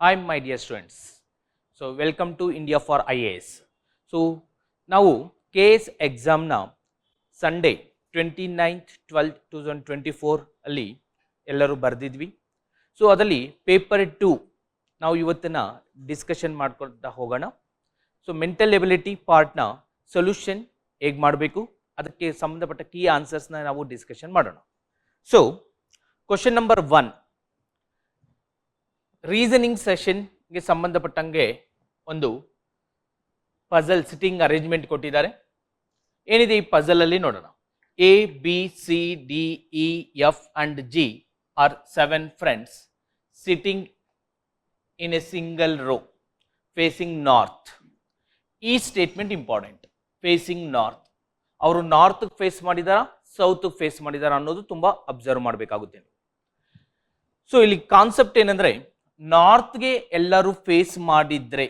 Hi my dear students. So welcome to India for IAS. So ನಾವು KS ಎಕ್ಸಾಮ್ನ Sunday 29th 12th 2024 ಅಲ್ಲಿ ಎಲ್ಲರೂ ಬರೆದಿದ್ವಿ. So ಅದರಲ್ಲಿ paper 2 ನಾವು ಇವತ್ತಿನ ಡಿಸ್ಕಷನ್ ಮಾಡ್ಕೊಳ್ತಾ ಹೋಗೋಣ. ಸೊ ಮೆಂಟಲ್ ಎಬಿಲಿಟಿ ಪಾರ್ಟ್ನ ಸೊಲ್ಯೂಷನ್ ಹೇಗೆ ಮಾಡಬೇಕು ಅದಕ್ಕೆ ಸಂಬಂಧಪಟ್ಟ ಕೀ ಆನ್ಸರ್ಸ್ನ ನಾವು ಡಿಸ್ಕಷನ್ ಮಾಡೋಣ. ಸೊ ಕ್ವಶನ್ ನಂಬರ್ 1, ರೀಸನಿಂಗ್ ಸೆಷನ್ಗೆ ಸಂಬಂಧಪಟ್ಟಂಗೆ ಒಂದು ಪಜಲ್ ಸಿಟ್ಟಿಂಗ್ ಅರೇಂಜ್ಮೆಂಟ್ ಕೊಟ್ಟಿದ್ದಾರೆ. ಏನಿದೆ ಈ ಪಜಲ್ ಅಲ್ಲಿ ನೋಡೋಣ. A B C D E F and G R 7 friends sitting in a single row facing north. ಈ ಸ್ಟೇಟ್ಮೆಂಟ್ ಇಂಪಾರ್ಟೆಂಟ್. ಫೇಸಿಂಗ್ ನಾರ್ತ್, ಅವರು ನಾರ್ತ್ ಫೇಸ್ ಮಾಡಿದಾರ ಸೌತ್ ಫೇಸ್ ಮಾಡಿದಾರ ಅನ್ನೋದು ತುಂಬಾ ಅಬ್ಸರ್ವ್ ಮಾಡಬೇಕಾಗುತ್ತೆ. ಸೊ ಇಲ್ಲಿ ಕಾನ್ಸೆಪ್ಟ್ ಏನಂದ್ರೆ, ನಾರ್ತ್ಗೆ ಎಲ್ಲರೂ ಫೇಸ್ ಮಾಡಿದ್ರೆ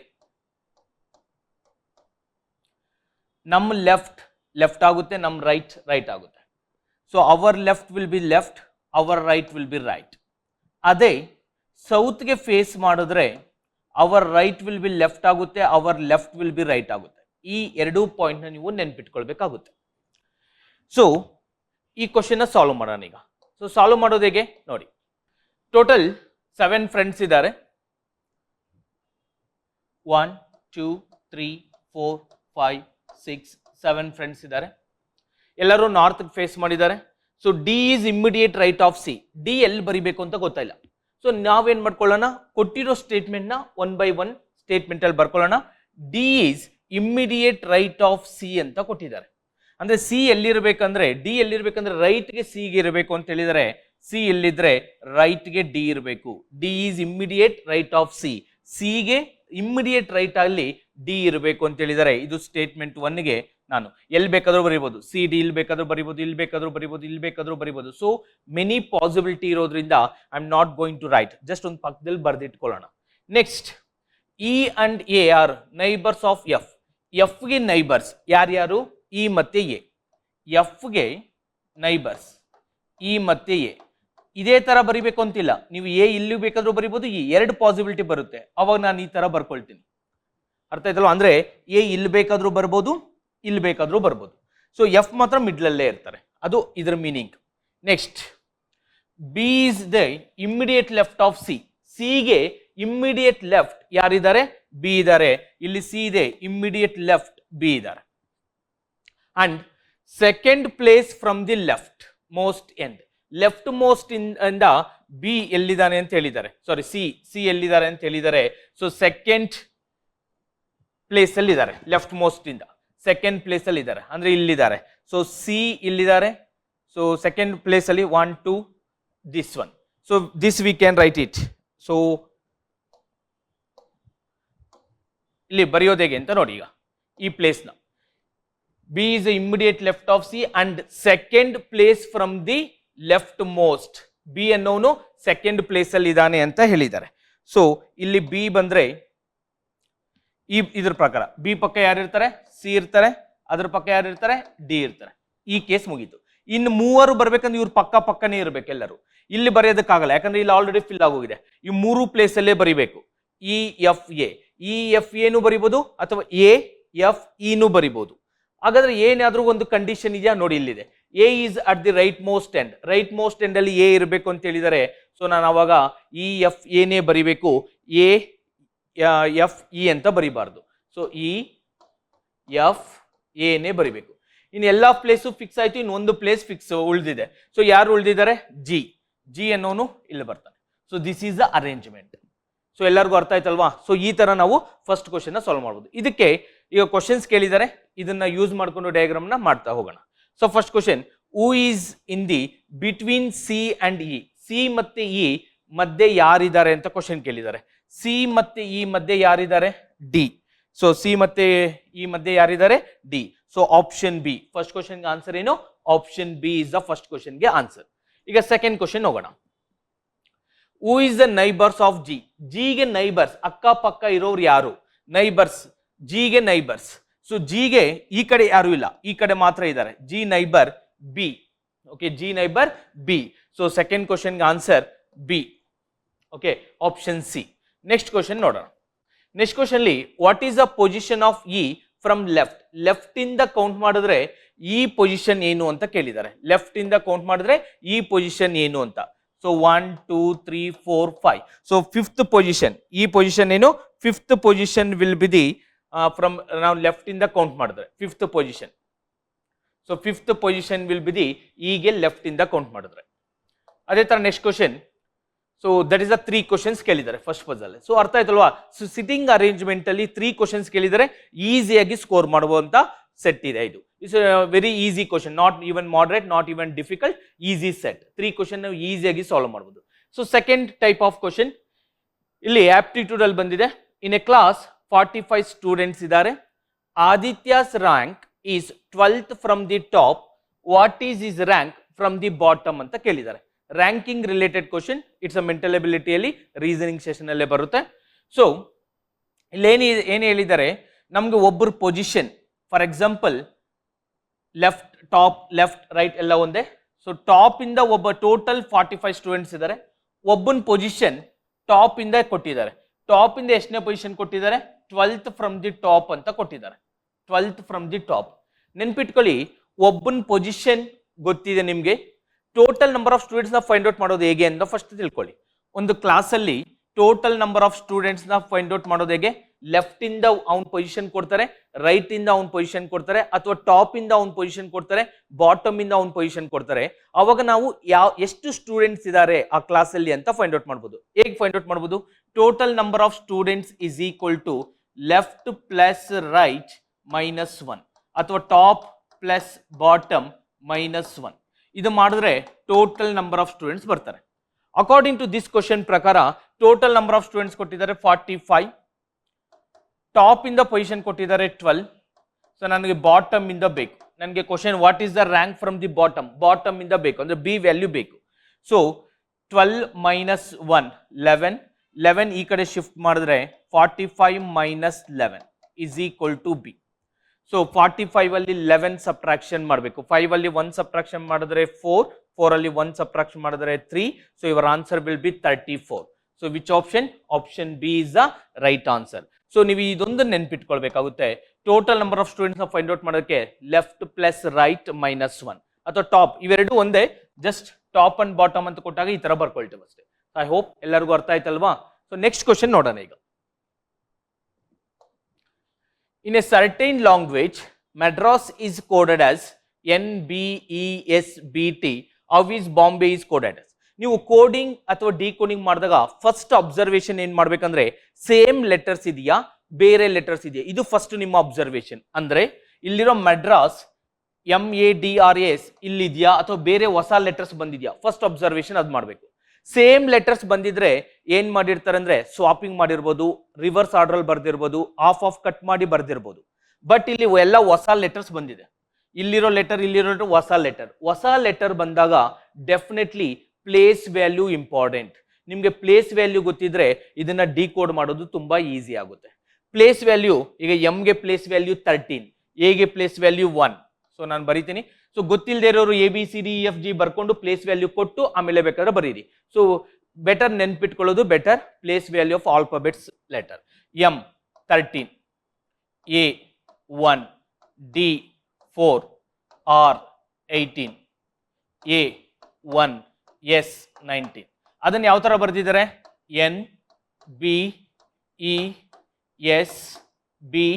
ನಮ್ಮ ಲೆಫ್ಟ್ ಆಗುತ್ತೆ, ನಮ್ಮ ರೈಟ್ ಆಗುತ್ತೆ. So our left will be left, our right will be right. ಅದೇ ಸೌತ್ಗೆ ಫೇಸ್ ಮಾಡಿದ್ರೆ our right will be left ಆಗುತ್ತೆ, our left will be right ಆಗುತ್ತೆ. ಈ ಎರಡೂ ಪಾಯಿಂಟ್ನ ನೀವು ನೆನ್ಪಿಟ್ಕೊಳ್ಬೇಕಾಗುತ್ತೆ. ಸೊ ಈ ಕ್ವಶನ್ ಸಾಲ್ವ್ ಮಾಡೋಣ ಈಗ. ಸೊ ಸಾಲ್ವ್ ಮಾಡೋದು ಹೇಗೆ ನೋಡಿ. ಟೋಟಲ್ 7 ಫ್ರೆಂಡ್ಸ್ ಇದ್ದಾರೆ. 1 2 3 4 5 6 7 ಫ್ರೆಂಡ್ಸ್ ಇದ್ದಾರೆ. ಎಲ್ಲರೂ ನಾರ್ತ್ ಫೇಸ್ ಮಾಡಿದ್ದಾರೆ. So D is immediate right of C. D ಎಲ್ಲಿ ಬರಿಬೇಕು ಅಂತ ಗೊತ್ತಾಯಿಲ್ಲ. ಸೊ ನಾವೇನ್ ಮಾಡ್ಕೊಳ್ಳೋಣ, ಕೊಟ್ಟಿರೋ ಸ್ಟೇಟ್ಮೆಂಟ್ನ 1 by 1 ಸ್ಟೇಟ್ಮೆಂಟ್ ಅಲ್ಲಿ ಬರ್ಕೊಳ್ಳೋಣ. D is immediate right of C ಅಂತ ಕೊಟ್ಟಿದ್ದಾರೆ. ಅಂದ್ರೆ ಸಿ ಎಲ್ಲಿರ್ಬೇಕಂದ್ರೆ, ಡಿ ಎಲ್ಲಿರ್ಬೇಕಂದ್ರೆ ರೈಟ್ಗೆ ಸಿಗೆ ಇರಬೇಕು ಅಂತ ಹೇಳಿದರೆ, ಸಿ ಎಲ್ಲಿದ್ರೆ ರೈಟ್ಗೆ ಡಿ ಇರಬೇಕು. D is immediate right of C. ಸಿಗೆ ಇಮ್ಮಿಡಿಯೇಟ್ ರೈಟ್ ಅಲ್ಲಿ ಡಿ ಇರಬೇಕು ಅಂತ ಹೇಳಿದರೆ, ಇದು ಸ್ಟೇಟ್ಮೆಂಟ್ 1ಗೆ ನಾನು ಎಲ್ಲಿ ಬೇಕಾದ್ರೂ ಬರೀಬಹುದು. ಸಿ ಡಿ ಇಲ್ಲಿ ಬೇಕಾದ್ರೂ ಬರೀಬಹುದು, ಇಲ್ಲಿ ಬೇಕಾದ್ರೂ ಬರೀಬಹುದು, ಇಲ್ಲಿ ಬೇಕಾದ್ರೂ ಬರೀಬಹುದು. ಸೊ ಮೆನಿ ಪಾಸಿಬಿಲಿಟಿ ಇರೋದ್ರಿಂದ I am not going to write, just ಒಂದು ಪಕ್ಕದಲ್ಲಿ ಬರೆದಿಟ್ಕೊಳ್ಳೋಣ. Next, E and A are neighbours of F. ಎಫ್ಗೆ ನೈಬರ್ಸ್ ಯಾರ್ಯಾರು? ಇ ಮತ್ತೆ ಎ. ಎಫ್ಗೆ ನೈಬರ್ಸ್ ಇ ಮತ್ತೆ ಎ. ಇದೇ ತರ ಬರಿಬೇಕು ಅಂತಿಲ್ಲ, ನೀವು ಎ ಇಲ್ಲಿ ಬೇಕಾದ್ರೂ ಬರಿಬಹುದು, ಈ ಎರಡು ಪಾಸಿಬಿಲಿಟಿ ಬರುತ್ತೆ. ಅವಾಗ ನಾನು ಈ ತರ ಬರ್ಕೊಳ್ತೀನಿ. ಅರ್ಥ ಆಯ್ತಲ್ವ? ಅಂದ್ರೆ ಎ ಇಲ್ಲಿ ಬೇಕಾದ್ರೂ ಬರ್ಬೋದು, ಇಲ್ಲಿ ಬೇಕಾದ್ರೂ ಬರ್ಬೋದು. ಸೊ ಎಫ್ ಮಾತ್ರ ಮಿಡ್ಲಲ್ಲೇ ಇರ್ತಾರೆ, ಅದು ಇದರ meaning. Next, B is the immediate left of C. ಸಿಗೆ ಇಮ್ಮಿಡಿಯೇಟ್ ಲೆಫ್ಟ್ ಯಾರಿದ್ದಾರೆ? ಬಿ ಇದ್ದಾರೆ. ಇಲ್ಲಿ ಸಿ ಇದೆ, ಇಮ್ಮಿಡಿಯೇಟ್ ಲೆಫ್ಟ್ ಬಿ ಇದ್ದಾರೆ. And second place from the left most end. Left most ಇಂದ ಬಿ ಎಲ್ಲಿದ್ದಾನೆ ಅಂತ ಹೇಳಿದ್ದಾರೆ, ಸಾರಿ ಸಿ ಎಲ್ಲಿದ್ದಾರೆ ಅಂತ ಹೇಳಿದ್ದಾರೆ. ಸೊ ಸೆಕೆಂಡ್ ಪ್ಲೇಸ್ ಅಲ್ಲಿ ಇದ್ದಾರೆ, ಲೆಫ್ಟ್ ಮೋಸ್ಟ್ ಇಂದ ಸೆಕೆಂಡ್ ಪ್ಲೇಸ್ ಅಲ್ಲಿ ಇದ್ದಾರೆ, ಅಂದ್ರೆ ಇಲ್ಲಿದ್ದಾರೆ. ಸೊ ಸಿ ಇಲ್ಲಿದ್ದಾರೆ. ಸೊ ಸೆಕೆಂಡ್ ಪ್ಲೇಸ್ ಅಲ್ಲಿ 1 2 this one. So this we can write it. So ಇಲ್ಲಿ ಬರೆಯೋದು ಹೇಗೆ ಅಂತ ನೋಡಿ. ಈಗ ಈ ಪ್ಲೇಸ್ನ B is immediate left of C and second place from the leftmost. B ಅನ್ನೋನು ಸೆಕೆಂಡ್ ಪ್ಲೇಸ್ ಅಲ್ಲಿ ಇದ್ದಾನೆ ಅಂತ ಹೇಳಿದ್ದಾರೆ. ಸೊ ಇಲ್ಲಿ ಬಿ ಬಂದ್ರೆ ಇದ್ರ ಪ್ರಕಾರ ಬಿ ಪಕ್ಕ ಯಾರಿರ್ತಾರೆ? ಸಿ ಇರ್ತಾರೆ. ಅದ್ರ ಪಕ್ಕ ಯಾರಿರ್ತಾರೆ? ಡಿ ಇರ್ತಾರೆ. ಈ ಕೇಸ್ ಮುಗೀತು. ಇನ್ನು ಮೂವರು ಬರ್ಬೇಕಂದ್ರೆ ಇವ್ರ ಪಕ್ಕನೇ ಇರ್ಬೇಕು ಎಲ್ಲರೂ. ಇಲ್ಲಿ ಬರೆಯೋದಕ್ಕಾಗಲ್ಲ, ಯಾಕಂದ್ರೆ ಇಲ್ಲಿ ಆಲ್ರೆಡಿ ಫಿಲ್ ಆಗೋಗಿದೆ. ಈ 3 ಪ್ಲೇಸ್ ಅಲ್ಲೇ ಬರಿಬೇಕು. E F A. E F ಎನು ಬರಿಬಹುದು ಅಥವಾ ಎ ಎಫ್ ಇನು ಬರಿಬಹುದು. ಹಾಗಾದ್ರೆ ಏನಾದ್ರೂ ಒಂದು ಕಂಡೀಷನ್ ಇದೆಯಾ ನೋಡಿ, ಇಲ್ಲಿದೆ. A is at the right most end. Right most end ಅಲ್ಲಿ ಎ ಇರಬೇಕು ಅಂತ ಹೇಳಿದರೆ, ಸೊ ನಾನು ಅವಾಗ ಇ ಎಫ್ ಎನೇ ಬರಿಬೇಕು, ಎ ಎಫ್ ಇ ಅಂತ ಬರಿಬಾರ್ದು. ಸೊ ಇ ಎಫ್ ಎನೇ ಬರಿಬೇಕು. ಇನ್ನು ಎಲ್ಲಾ ಪ್ಲೇಸು ಫಿಕ್ಸ್ ಆಯ್ತು, ಇನ್ನು ಒಂದು ಪ್ಲೇಸ್ ಫಿಕ್ಸ್ ಉಳಿದಿದೆ. ಸೊ ಯಾರು ಉಳಿದಿದ್ದಾರೆ? ಜಿ ಅನ್ನೋನು ಇಲ್ಲಿ ಬರ್ತಾನೆ. So this is the arrangement. So ಎಲ್ಲರಿಗೂ ಅರ್ಥ ಆಯ್ತಲ್ವಾ? ಸೊ ಈ ತರ ನಾವು ಫಸ್ಟ್ ಕ್ವಶನ್ ಸಾಲ್ವ್ ಮಾಡ್ಬೋದು. ಇದಕ್ಕೆ ಈಗ ಕ್ವಶನ್ಸ್ ಕೇಳಿದರೆ ಇದನ್ನ ಯೂಸ್ ಮಾಡ್ಕೊಂಡು ಡಯಾಗ್ರಾಮ್ ನ ಮಾಡ್ತಾ ಹೋಗೋಣ. So first question, who is in the between C and E. C ಮತ್ತೆ ಇ ಮಧ್ಯೆ ಯಾರಿದ್ದಾರೆ ಅಂತ ಕ್ವಶನ್ ಕೇಳಿದ್ದಾರೆ. ಸಿ ಮತ್ತೆ ಇ ಮಧ್ಯೆ ಯಾರಿದ್ದಾರೆ? ಡಿ. ಸೊ ಸಿ ಮತ್ತೆ ಇ ಮಧ್ಯೆ ಯಾರಿದ್ದಾರೆ? D. So option B first ಕ್ವಶನ್ಗೆ ಆನ್ಸರ್ ಏನು? Option B is the first ಕ್ವಶನ್ಗೆ ಆನ್ಸರ್. ಈಗ ಸೆಕೆಂಡ್ ಕ್ವಶನ್ ಹೋಗೋಣ. Who is the neighbours of G. ಜಿಗೆ ನೈಬರ್ಸ್, ಅಕ್ಕಪಕ್ಕ ಇರೋರು ಯಾರು? ನೈಬರ್ಸ್, ಜಿಗೆ ನೈಬರ್ಸ್. ಸೊ ಜಿಗೆ ಈ ಕಡೆ ಯಾರು ಇಲ್ಲ, ಈ ಕಡೆ ಮಾತ್ರ ಇದ್ದಾರೆ. G neighbour B. Okay, G neighbour B. So second ಕ್ವಶನ್ಗೆ answer B. Okay, option C. Next question ನೋಡೋಣ. ನೆಕ್ಸ್ಟ್ ಕ್ವಶನ್ ಅಲ್ಲಿ what is the position of E from left, left ಇಂದ ಕೌಂಟ್ ಮಾಡಿದ್ರೆ ಈ ಪೊಸಿಷನ್ ಏನು ಅಂತ ಕೇಳಿದ್ದಾರೆ. ಲೆಫ್ಟ್ ಇಂದ ಕೌಂಟ್ ಮಾಡಿದ್ರೆ ಈ ಪೊಸಿಷನ್ ಏನು ಅಂತ. ಸೊ 1 2 3 4 5. ಸೊ ಫಿಫ್ತ್ ಪೊಸಿಷನ್, ಈ ಪೊಸಿಷನ್ ಏನು, fifth position will be the from, ನಾವು ಲೆಫ್ಟ್ ಇಂದ ಕೌಂಟ್ ಮಾಡಿದ್ರೆ fifth position. So fifth position will be the ಈಗೆ ಲೆಫ್ಟ್ ಇಂದ ಕೌಂಟ್ ಮಾಡಿದ್ರೆ. ಅದೇ ತರ next question. So that is the 3 questions ಕೇಳಿದ್ದಾರೆ ಫಸ್ಟ್ ಪಜಲ್. ಸೊ ಅರ್ಥ ಆಯ್ತಲ್ವಾ. ಸೊ ಸಿಟ್ಟಿಂಗ್ ಅರೇಂಜ್ಮೆಂಟ್ ಅಲ್ಲಿ 3 ಕ್ವಶನ್ಸ್ ಕೇಳಿದರೆ ಈಸಿಯಾಗಿ ಸ್ಕೋರ್ ಮಾಡುವಂತ ಸೆಟ್ ಇದೆ ಇದು. It's very easy question, not even moderate, not even difficult, easy set. 3 question ನಾವು ಈಸಿಯಾಗಿ ಸಾಲ್ವ್ ಮಾಡಬಹುದು. So second type of question ಇಲ್ಲಿ ಆಪ್ಟಿಟ್ಯೂಡ್ ಅಲ್ಲಿ ಬಂದಿದೆ. ಇನ್ ಎ ಕ್ಲಾಸ್ 45 ಸ್ಟೂಡೆಂಟ್ಸ್ ಇದ್ದಾರೆ. Aditya's rank is 12th from the top, what is his rank from the bottom ಅಂತ ಕೇಳಿದ್ದಾರೆ. Ranking related question. It's a mental ಎಬಿಲಿಟಿಯಲ್ಲಿ ರೀಸನಿಂಗ್ ಸೆಷನ್ ಅಲ್ಲೇ ಬರುತ್ತೆ. So ಇಲ್ಲಿ ಏನು ಹೇಳಿದ್ದಾರೆ, ನಮ್ಗೆ ಒಬ್ಬರು position, for example left, top, left, right ಎಲ್ಲ ಒಂದೇ. ಸೊ ಟಾಪ್ ಇಂದ ಒಬ್ಬ ಟೋಟಲ್ 45 ಸ್ಟೂಡೆಂಟ್ಸ್ ಇದ್ದಾರೆ. ಒಬ್ಬನ ಪೊಸಿಷನ್ ಟಾಪ್ ಇಂದ ಕೊಟ್ಟಿದ್ದಾರೆ. ಟಾಪ್ ಇಂದ ಎಷ್ಟನೇ ಪೊಸಿಷನ್ ಕೊಟ್ಟಿದ್ದಾರೆ, 12th ಫ್ರಮ್ ದಿ ಟಾಪ್ ಅಂತ ಕೊಟ್ಟಿದ್ದಾರೆ. 12th from the top. ನೆನ್ಪಿಟ್ಕೊಳ್ಳಿ, ಒಬ್ಬನ ಪೊಸಿಷನ್ ಗೊತ್ತಿದೆ ನಿಮ್ಗೆ, ಟೋಟಲ್ ನಂಬರ್ ಆಫ್ ಸ್ಟೂಡೆಂಟ್ಸ್ ನ ಫೈಂಡ್ ಔಟ್ ಮಾಡೋದು ಹೇಗೆ ಅಂತ ಫಸ್ಟ್ ತಿಳ್ಕೊಳ್ಳಿ. ಒಂದು ಕ್ಲಾಸ್ ಅಲ್ಲಿ ಟೋಟಲ್ ನಂಬರ್ ಆಫ್ ಸ್ಟೂಡೆಂಟ್ಸ್ ನ ಫೈಂಡ್ ಔಟ್ ಮಾಡೋದು ಹೇಗೆ, ಲೆಫ್ಟ್ ಇಂದ ಅವ್ನ ಪೊಸಿಷನ್ ಕೊಡ್ತಾರೆ, ರೈಟ್ ಇಂದ ಅವ್ನ ಪೊಸಿಷನ್ ಕೊಡ್ತಾರೆ, ಅಥವಾ ಟಾಪ್ ಇಂದ ಅವ್ನ ಪೊಸಿಷನ್ ಕೊಡ್ತಾರೆ, ಬಾಟಮ್ ಇಂದ ಅವ್ನ ಪೊಸಿಷನ್ ಕೊಡ್ತಾರೆ. ಅವಾಗ ನಾವು ಎಷ್ಟು ಸ್ಟೂಡೆಂಟ್ಸ್ ಇದ್ದಾರೆ ಆ ಕ್ಲಾಸ್ ಅಲ್ಲಿ ಅಂತ ಫೈಂಡ್ ಔಟ್ ಮಾಡಬಹುದು. ಹೇಗೆ ಫೈಂಡ್ ಔಟ್ ಮಾಡಬಹುದು, total number of students is equal to left plus right minus 1, ಅಥವಾ ಟಾಪ್ ಪ್ಲಸ್ ಬಾಟಮ್ ಮೈನಸ್ 1. ಇದು ಮಾಡಿದ್ರೆ ಟೋಟಲ್ ನಂಬರ್ ಆಫ್ ಸ್ಟೂಡೆಂಟ್ಸ್ ಬರ್ತಾರೆ. ಅಕಾರ್ಡಿಂಗ್ ಟು ದಿಸ್ ಕ್ವಶನ್ ಪ್ರಕಾರ ಟೋಟಲ್ ನಂಬರ್ ಆಫ್ ಸ್ಟೂಡೆಂಟ್ಸ್ ಕೊಟ್ಟಿದ್ದಾರೆ 45, top ಇಂದ ಪೊಸಿಷನ್ ಕೊಟ್ಟಿದ್ದಾರೆ 12. So ನನಗೆ ಬಾಟಮ್ ಇಂದ ಬೇಕು. ನನಗೆ question what is the rank from the bottom, bottom ಇಂದ ಬೇಕು ಅಂದ್ರೆ ಬಿ ವ್ಯಾಲ್ಯೂ ಬೇಕು. ಸೊ 12 ಮೈನಸ್ 1 11, 11 ಈ ಕಡೆ ಶಿಫ್ಟ್ ಮಾಡಿದ್ರೆ 45 minus 11 is equal to B. So 45 ಅಲ್ಲಿ 11 ಸಬ್ಟ್ರಾಕ್ಷನ್ ಮಾಡಬೇಕು. 5 ಅಲ್ಲಿ 1 ಸಬ್ಟ್ರಾಕ್ಷನ್ ಮಾಡಿದ್ರೆ 4, 4 ಅಲ್ಲಿ 1 ಸಬ್ಟ್ರಾಕ್ಷನ್ ಮಾಡಿದ್ರೆ 3. So your answer will be 34. So which option, option B is the right answer. So ನೀವು ಇದೊಂದು ನೆನ್ಪಿಟ್ಕೊಳ್ಬೇಕಾಗುತ್ತೆ, ಟೋಟಲ್ ನಂಬರ್ ಆಫ್ ಸ್ಟೂಡೆಂಟ್ಸ್ ನ ಫೈಂಡ್ ಔಟ್ ಮಾಡೋದಕ್ಕೆ ಲೆಫ್ಟ್ ಪ್ಲಸ್ ರೈಟ್ ಮೈನಸ್ 1 ಅಥವಾ ಟಾಪ್, ಇವೆರಡು ಒಂದೇ, ಜಸ್ಟ್ ಟಾಪ್ ಅಂಡ್ ಬಾಟಮ್ ಅಂತ ಕೊಟ್ಟಾಗ ಈ ತರ ಬರ್ಕೊಳ್ತೇವೆ ಅಷ್ಟೇ. ಐ ಹೋಪ್ ಎಲ್ಲರಿಗೂ ಅರ್ಥ ಆಯ್ತಲ್ವಾ. ಸೊ ನೆಕ್ಸ್ಟ್ ಕ್ವಶನ್ ನೋಡೋಣ ಈಗ. In a certain language, Madras is coded as NBESBT. How is Bombay is coded as? ನೀವು ಕೋಡಿಂಗ್ ಅಥವಾ ಡಿಕೋಡಿಂಗ್ ಮಾಡಿದಾಗ ಫಸ್ಟ್ ಅಬ್ಸರ್ವೇಷನ್ ಏನ್ ಮಾಡ್ಬೇಕಂದ್ರೆ, ಸೇಮ್ ಲೆಟರ್ಸ್ ಇದೆಯಾ ಬೇರೆ ಲೆಟರ್ಸ್ ಇದೆಯಾ, ಇದು ಫಸ್ಟ್ ನಿಮ್ಮ ಅಬ್ಸರ್ವೇಷನ್. ಅಂದ್ರೆ ಇಲ್ಲಿರೋ ಮಡ್ರಾಸ್ MADRAS ಇಲ್ಲಿದೆಯಾ ಅಥವಾ ಬೇರೆ ಹೊಸ ಲೆಟರ್ಸ್ ಬಂದಿದ್ಯಾ, ಫಸ್ಟ್ ಅಬ್ಸರ್ವೇಷನ್ ಅದ್ ಮಾಡ್ಬೇಕು. ಸೇಮ್ ಲೆಟರ್ಸ್ ಬಂದಿದ್ರೆ ಏನ್ ಮಾಡಿರ್ತಾರೆ ಅಂದ್ರೆ ಸ್ವಾಪಿಂಗ್ ಮಾಡಿರ್ಬೋದು, ರಿವರ್ಸ್ ಆರ್ಡರ್ ಅಲ್ಲಿ ಬರ್ದಿರ್ಬೋದು, ಆಫ್ ಕಟ್ ಮಾಡಿ ಬರ್ದಿರ್ಬೋದು. ಬಟ್ ಇಲ್ಲಿ ಎಲ್ಲ ಹೊಸ ಲೆಟರ್ಸ್ ಬಂದಿದೆ. ಇಲ್ಲಿರೋ ಲೆಟರ್, ಇಲ್ಲಿರೋ ಹೊಸ ಲೆಟರ್. ಹೊಸ ಲೆಟರ್ ಬಂದಾಗ ಡೆಫಿನೆಟ್ಲಿ ಪ್ಲೇಸ್ ವ್ಯಾಲ್ಯೂ ಇಂಪಾರ್ಟೆಂಟ್. ನಿಮ್ಗೆ ಪ್ಲೇಸ್ ವ್ಯಾಲ್ಯೂ ಗೊತ್ತಿದ್ರೆ ಇದನ್ನ ಡಿಕೋಡ್ ಮಾಡೋದು ತುಂಬಾ ಈಸಿ ಆಗುತ್ತೆ. ಪ್ಲೇಸ್ ವ್ಯಾಲ್ಯೂ, ಈಗ ಎಂ ಗೆ ಪ್ಲೇಸ್ ವ್ಯಾಲ್ಯೂ 13, ಎ ಗೆ ಪ್ಲೇಸ್ ವ್ಯಾಲ್ಯೂ 1. ಸೊ ನಾನು ಬರೀತೀನಿ. ಸೊ ಗೊತ್ತಿಲ್ಲದೆ ಇರೋರು ABCDEFG ಬರ್ಕೊಂಡು ಪ್ಲೇಸ್ ವ್ಯಾಲ್ಯೂ ಕೊಟ್ಟು ಆಮೇಲೆ ಬೇಕಾದ್ರೆ ಬರೀರಿ. ಸೊ ಬೆಟರ್ ನೆನ್ಪಿಟ್ಕೊಳ್ಳೋದು better. Place value of alphabets letter. M 13, A 1, D 4, R 18, A 1, S 19. ಅದನ್ನು ಯಾವ ತರ ಬರ್ದಿದ್ದಾರೆ, N B E S B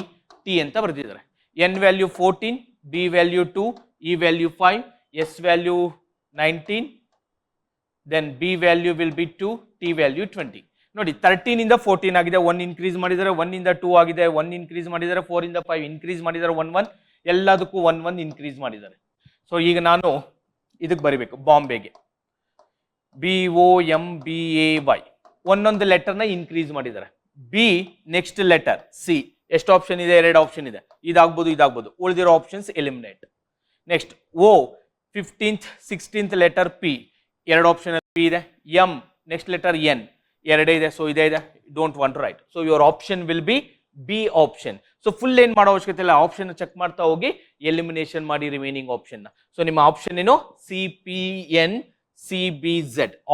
T ಅಂತ ಬರ್ದಿದ್ದಾರೆ. N value 14, B value 2, E value 5, S value 19, then B value will be 2, T value 20. ನೋಡಿ 13 ಇಂದ 14 ಆಗಿದೆ, 1 increase ಮಾಡಿದರೆ, 1 ಇಂದ 2 ಆಗಿದೆ, 1 ಇನ್ಕ್ರೀಸ್ ಮಾಡಿದರೆ, 4 ಇಂದ 5 ಇನ್ಕ್ರೀಸ್ ಮಾಡಿದರೆ, 1 1 ಎಲ್ಲದಕ್ಕೂ 1 1 ಇನ್ಕ್ರೀಸ್ ಮಾಡಿದ್ದಾರೆ. ಸೊ ಈಗ ನಾನು ಇದಕ್ಕೆ ಬರಿಬೇಕು, ಬಾಂಬೆಗೆ BOMBAY ಒಂದೊಂದು ಲೆಟರ್ನ ಇನ್ಕ್ರೀಸ್ ಮಾಡಿದ್ದಾರೆ. ಬಿ ನೆಕ್ಸ್ಟ್ ಲೆಟರ್ ಸಿ, ಎಷ್ಟು ಆಪ್ಷನ್ ಇದೆ, 2 ಆಪ್ಷನ್ ಇದೆ, ಇದಾಗ್ಬೋದು ಇದಾಗ್ಬೋದು, ಉಳಿದಿರೋ options eliminate. Next O 15th 16th letter P, 2 option P ಇದೆ. ಎಂ ನೆಕ್ಸ್ಟ್ ಲೆಟರ್ ಎನ್, 2 ಇದೆ, ಸೊ ಇದೇ ಇದೆ, don't want to write. So your option will be B option. So full ಏನ್ ಮಾಡೋ ಅವಶ್ಯಕತೆ ಇಲ್ಲ, ಆಪ್ಷನ್ ಚೆಕ್ ಮಾಡ್ತಾ ಹೋಗಿ ಎಲಿಮಿನೇಷನ್ ಮಾಡಿ ರಿಮೈನಿಂಗ್ ಆಪ್ಷನ್. ಸೊ ನಿಮ್ಮ ಆಪ್ಷನ್ ಏನು, CPNCBZ,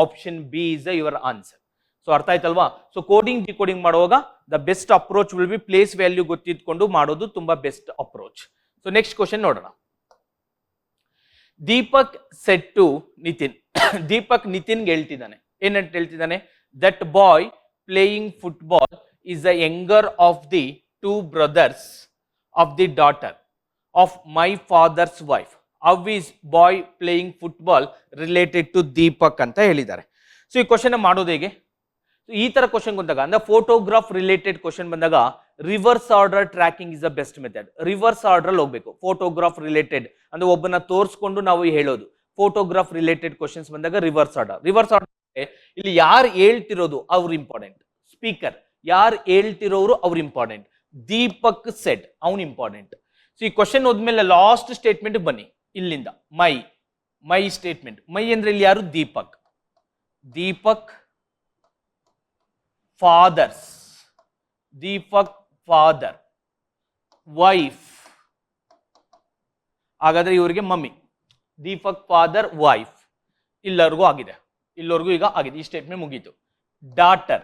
option B is your answer. So ಅರ್ಥ ಆಯ್ತಲ್ವಾ? ಸೊ ಕೋಡಿಂಗ್ ಡಿಕೋಡಿಂಗ್ ಮಾಡುವಾಗ the best approach will be place value ಗೊತ್ತಿದ್ಕೊಂಡು ಮಾಡೋದು ತುಂಬಾ best approach. So next question ನೋಡೋಣ. Deepak set to Nitin. ದೀಪಕ್ ನಿತಿನ್ಗೆ ಹೇಳ್ತಿದ್ದಾನೆ, ಏನಂತ ಹೇಳ್ತಿದ್ದಾನೆ? That boy playing football is the younger of the two brothers of the daughter of my father's wife. How is boy playing football related to Deepak ಅಂತ ಹೇಳಿದ್ದಾರೆ. So ಈ question ಮಾಡೋದು ಹೇಗೆ? ಈ ತರ ಕ್ವಶನ್ ಬಂದಾಗ ಅಂದ್ರೆ ಫೋಟೋಗ್ರಾಫ್ ರಿಲೇಟೆಡ್ ಕ್ವಶನ್ ಬಂದಾಗ reverse order tracking is the best method. Reverse order ಹೋಗ್ಬೇಕು. ಫೋಟೋಗ್ರಾಫ್ ರಿಲೇಟೆಡ್ ಅಂದ್ರೆ ಒಬ್ಬನ ತೋರಿಸ್ಕೊಂಡು ನಾವು ಹೇಳೋದು. ಫೋಟೋಗ್ರಾಫ್ ರಿಲೇಟೆಡ್ ಕ್ವಶನ್ಸ್ ಬಂದಾಗ ರಿವರ್ಸ್ ಆರ್ಡರ್. ರಿವರ್ಸ್ ಆರ್ಡರ್ ಇಲ್ಲಿ ಯಾರು ಹೇಳ್ತಿರೋದು ಅವ್ರು ಇಂಪಾರ್ಟೆಂಟ್. ಸ್ಪೀಕರ್ ಯಾರು ಹೇಳ್ತಿರೋರು ಅವ್ರು ಇಂಪಾರ್ಟೆಂಟ್. ದೀಪಕ್ ಸೆಟ್ ಅವನು ಇಂಪಾರ್ಟೆಂಟ್. ಸೊ ಈ ಕ್ವಶನ್ ಹೋದ್ಮೇಲೆ ಲಾಸ್ಟ್ ಸ್ಟೇಟ್ಮೆಂಟ್ ಬನ್ನಿ. ಇಲ್ಲಿಂದ ಮೈ ಸ್ಟೇಟ್ಮೆಂಟ್. ಮೈ ಅಂದ್ರೆ ಇಲ್ಲಿ ಯಾರು? Deepak father's. Deepak father wife. ಹಾಗಾದ್ರೆ ಇವರಿಗೆ ಮಮ್ಮಿ. Deepak father wife. ಇಲ್ಲರಿಗೂ ಆಗಿದೆ. ಇಲ್ಲವರೆಗೂ ಈಗ ಆಗಿದೆ. ಈ ಸ್ಟೇಟ್ಮೆಂಟ್ ಮುಗೀತು. ಡಾಟರ್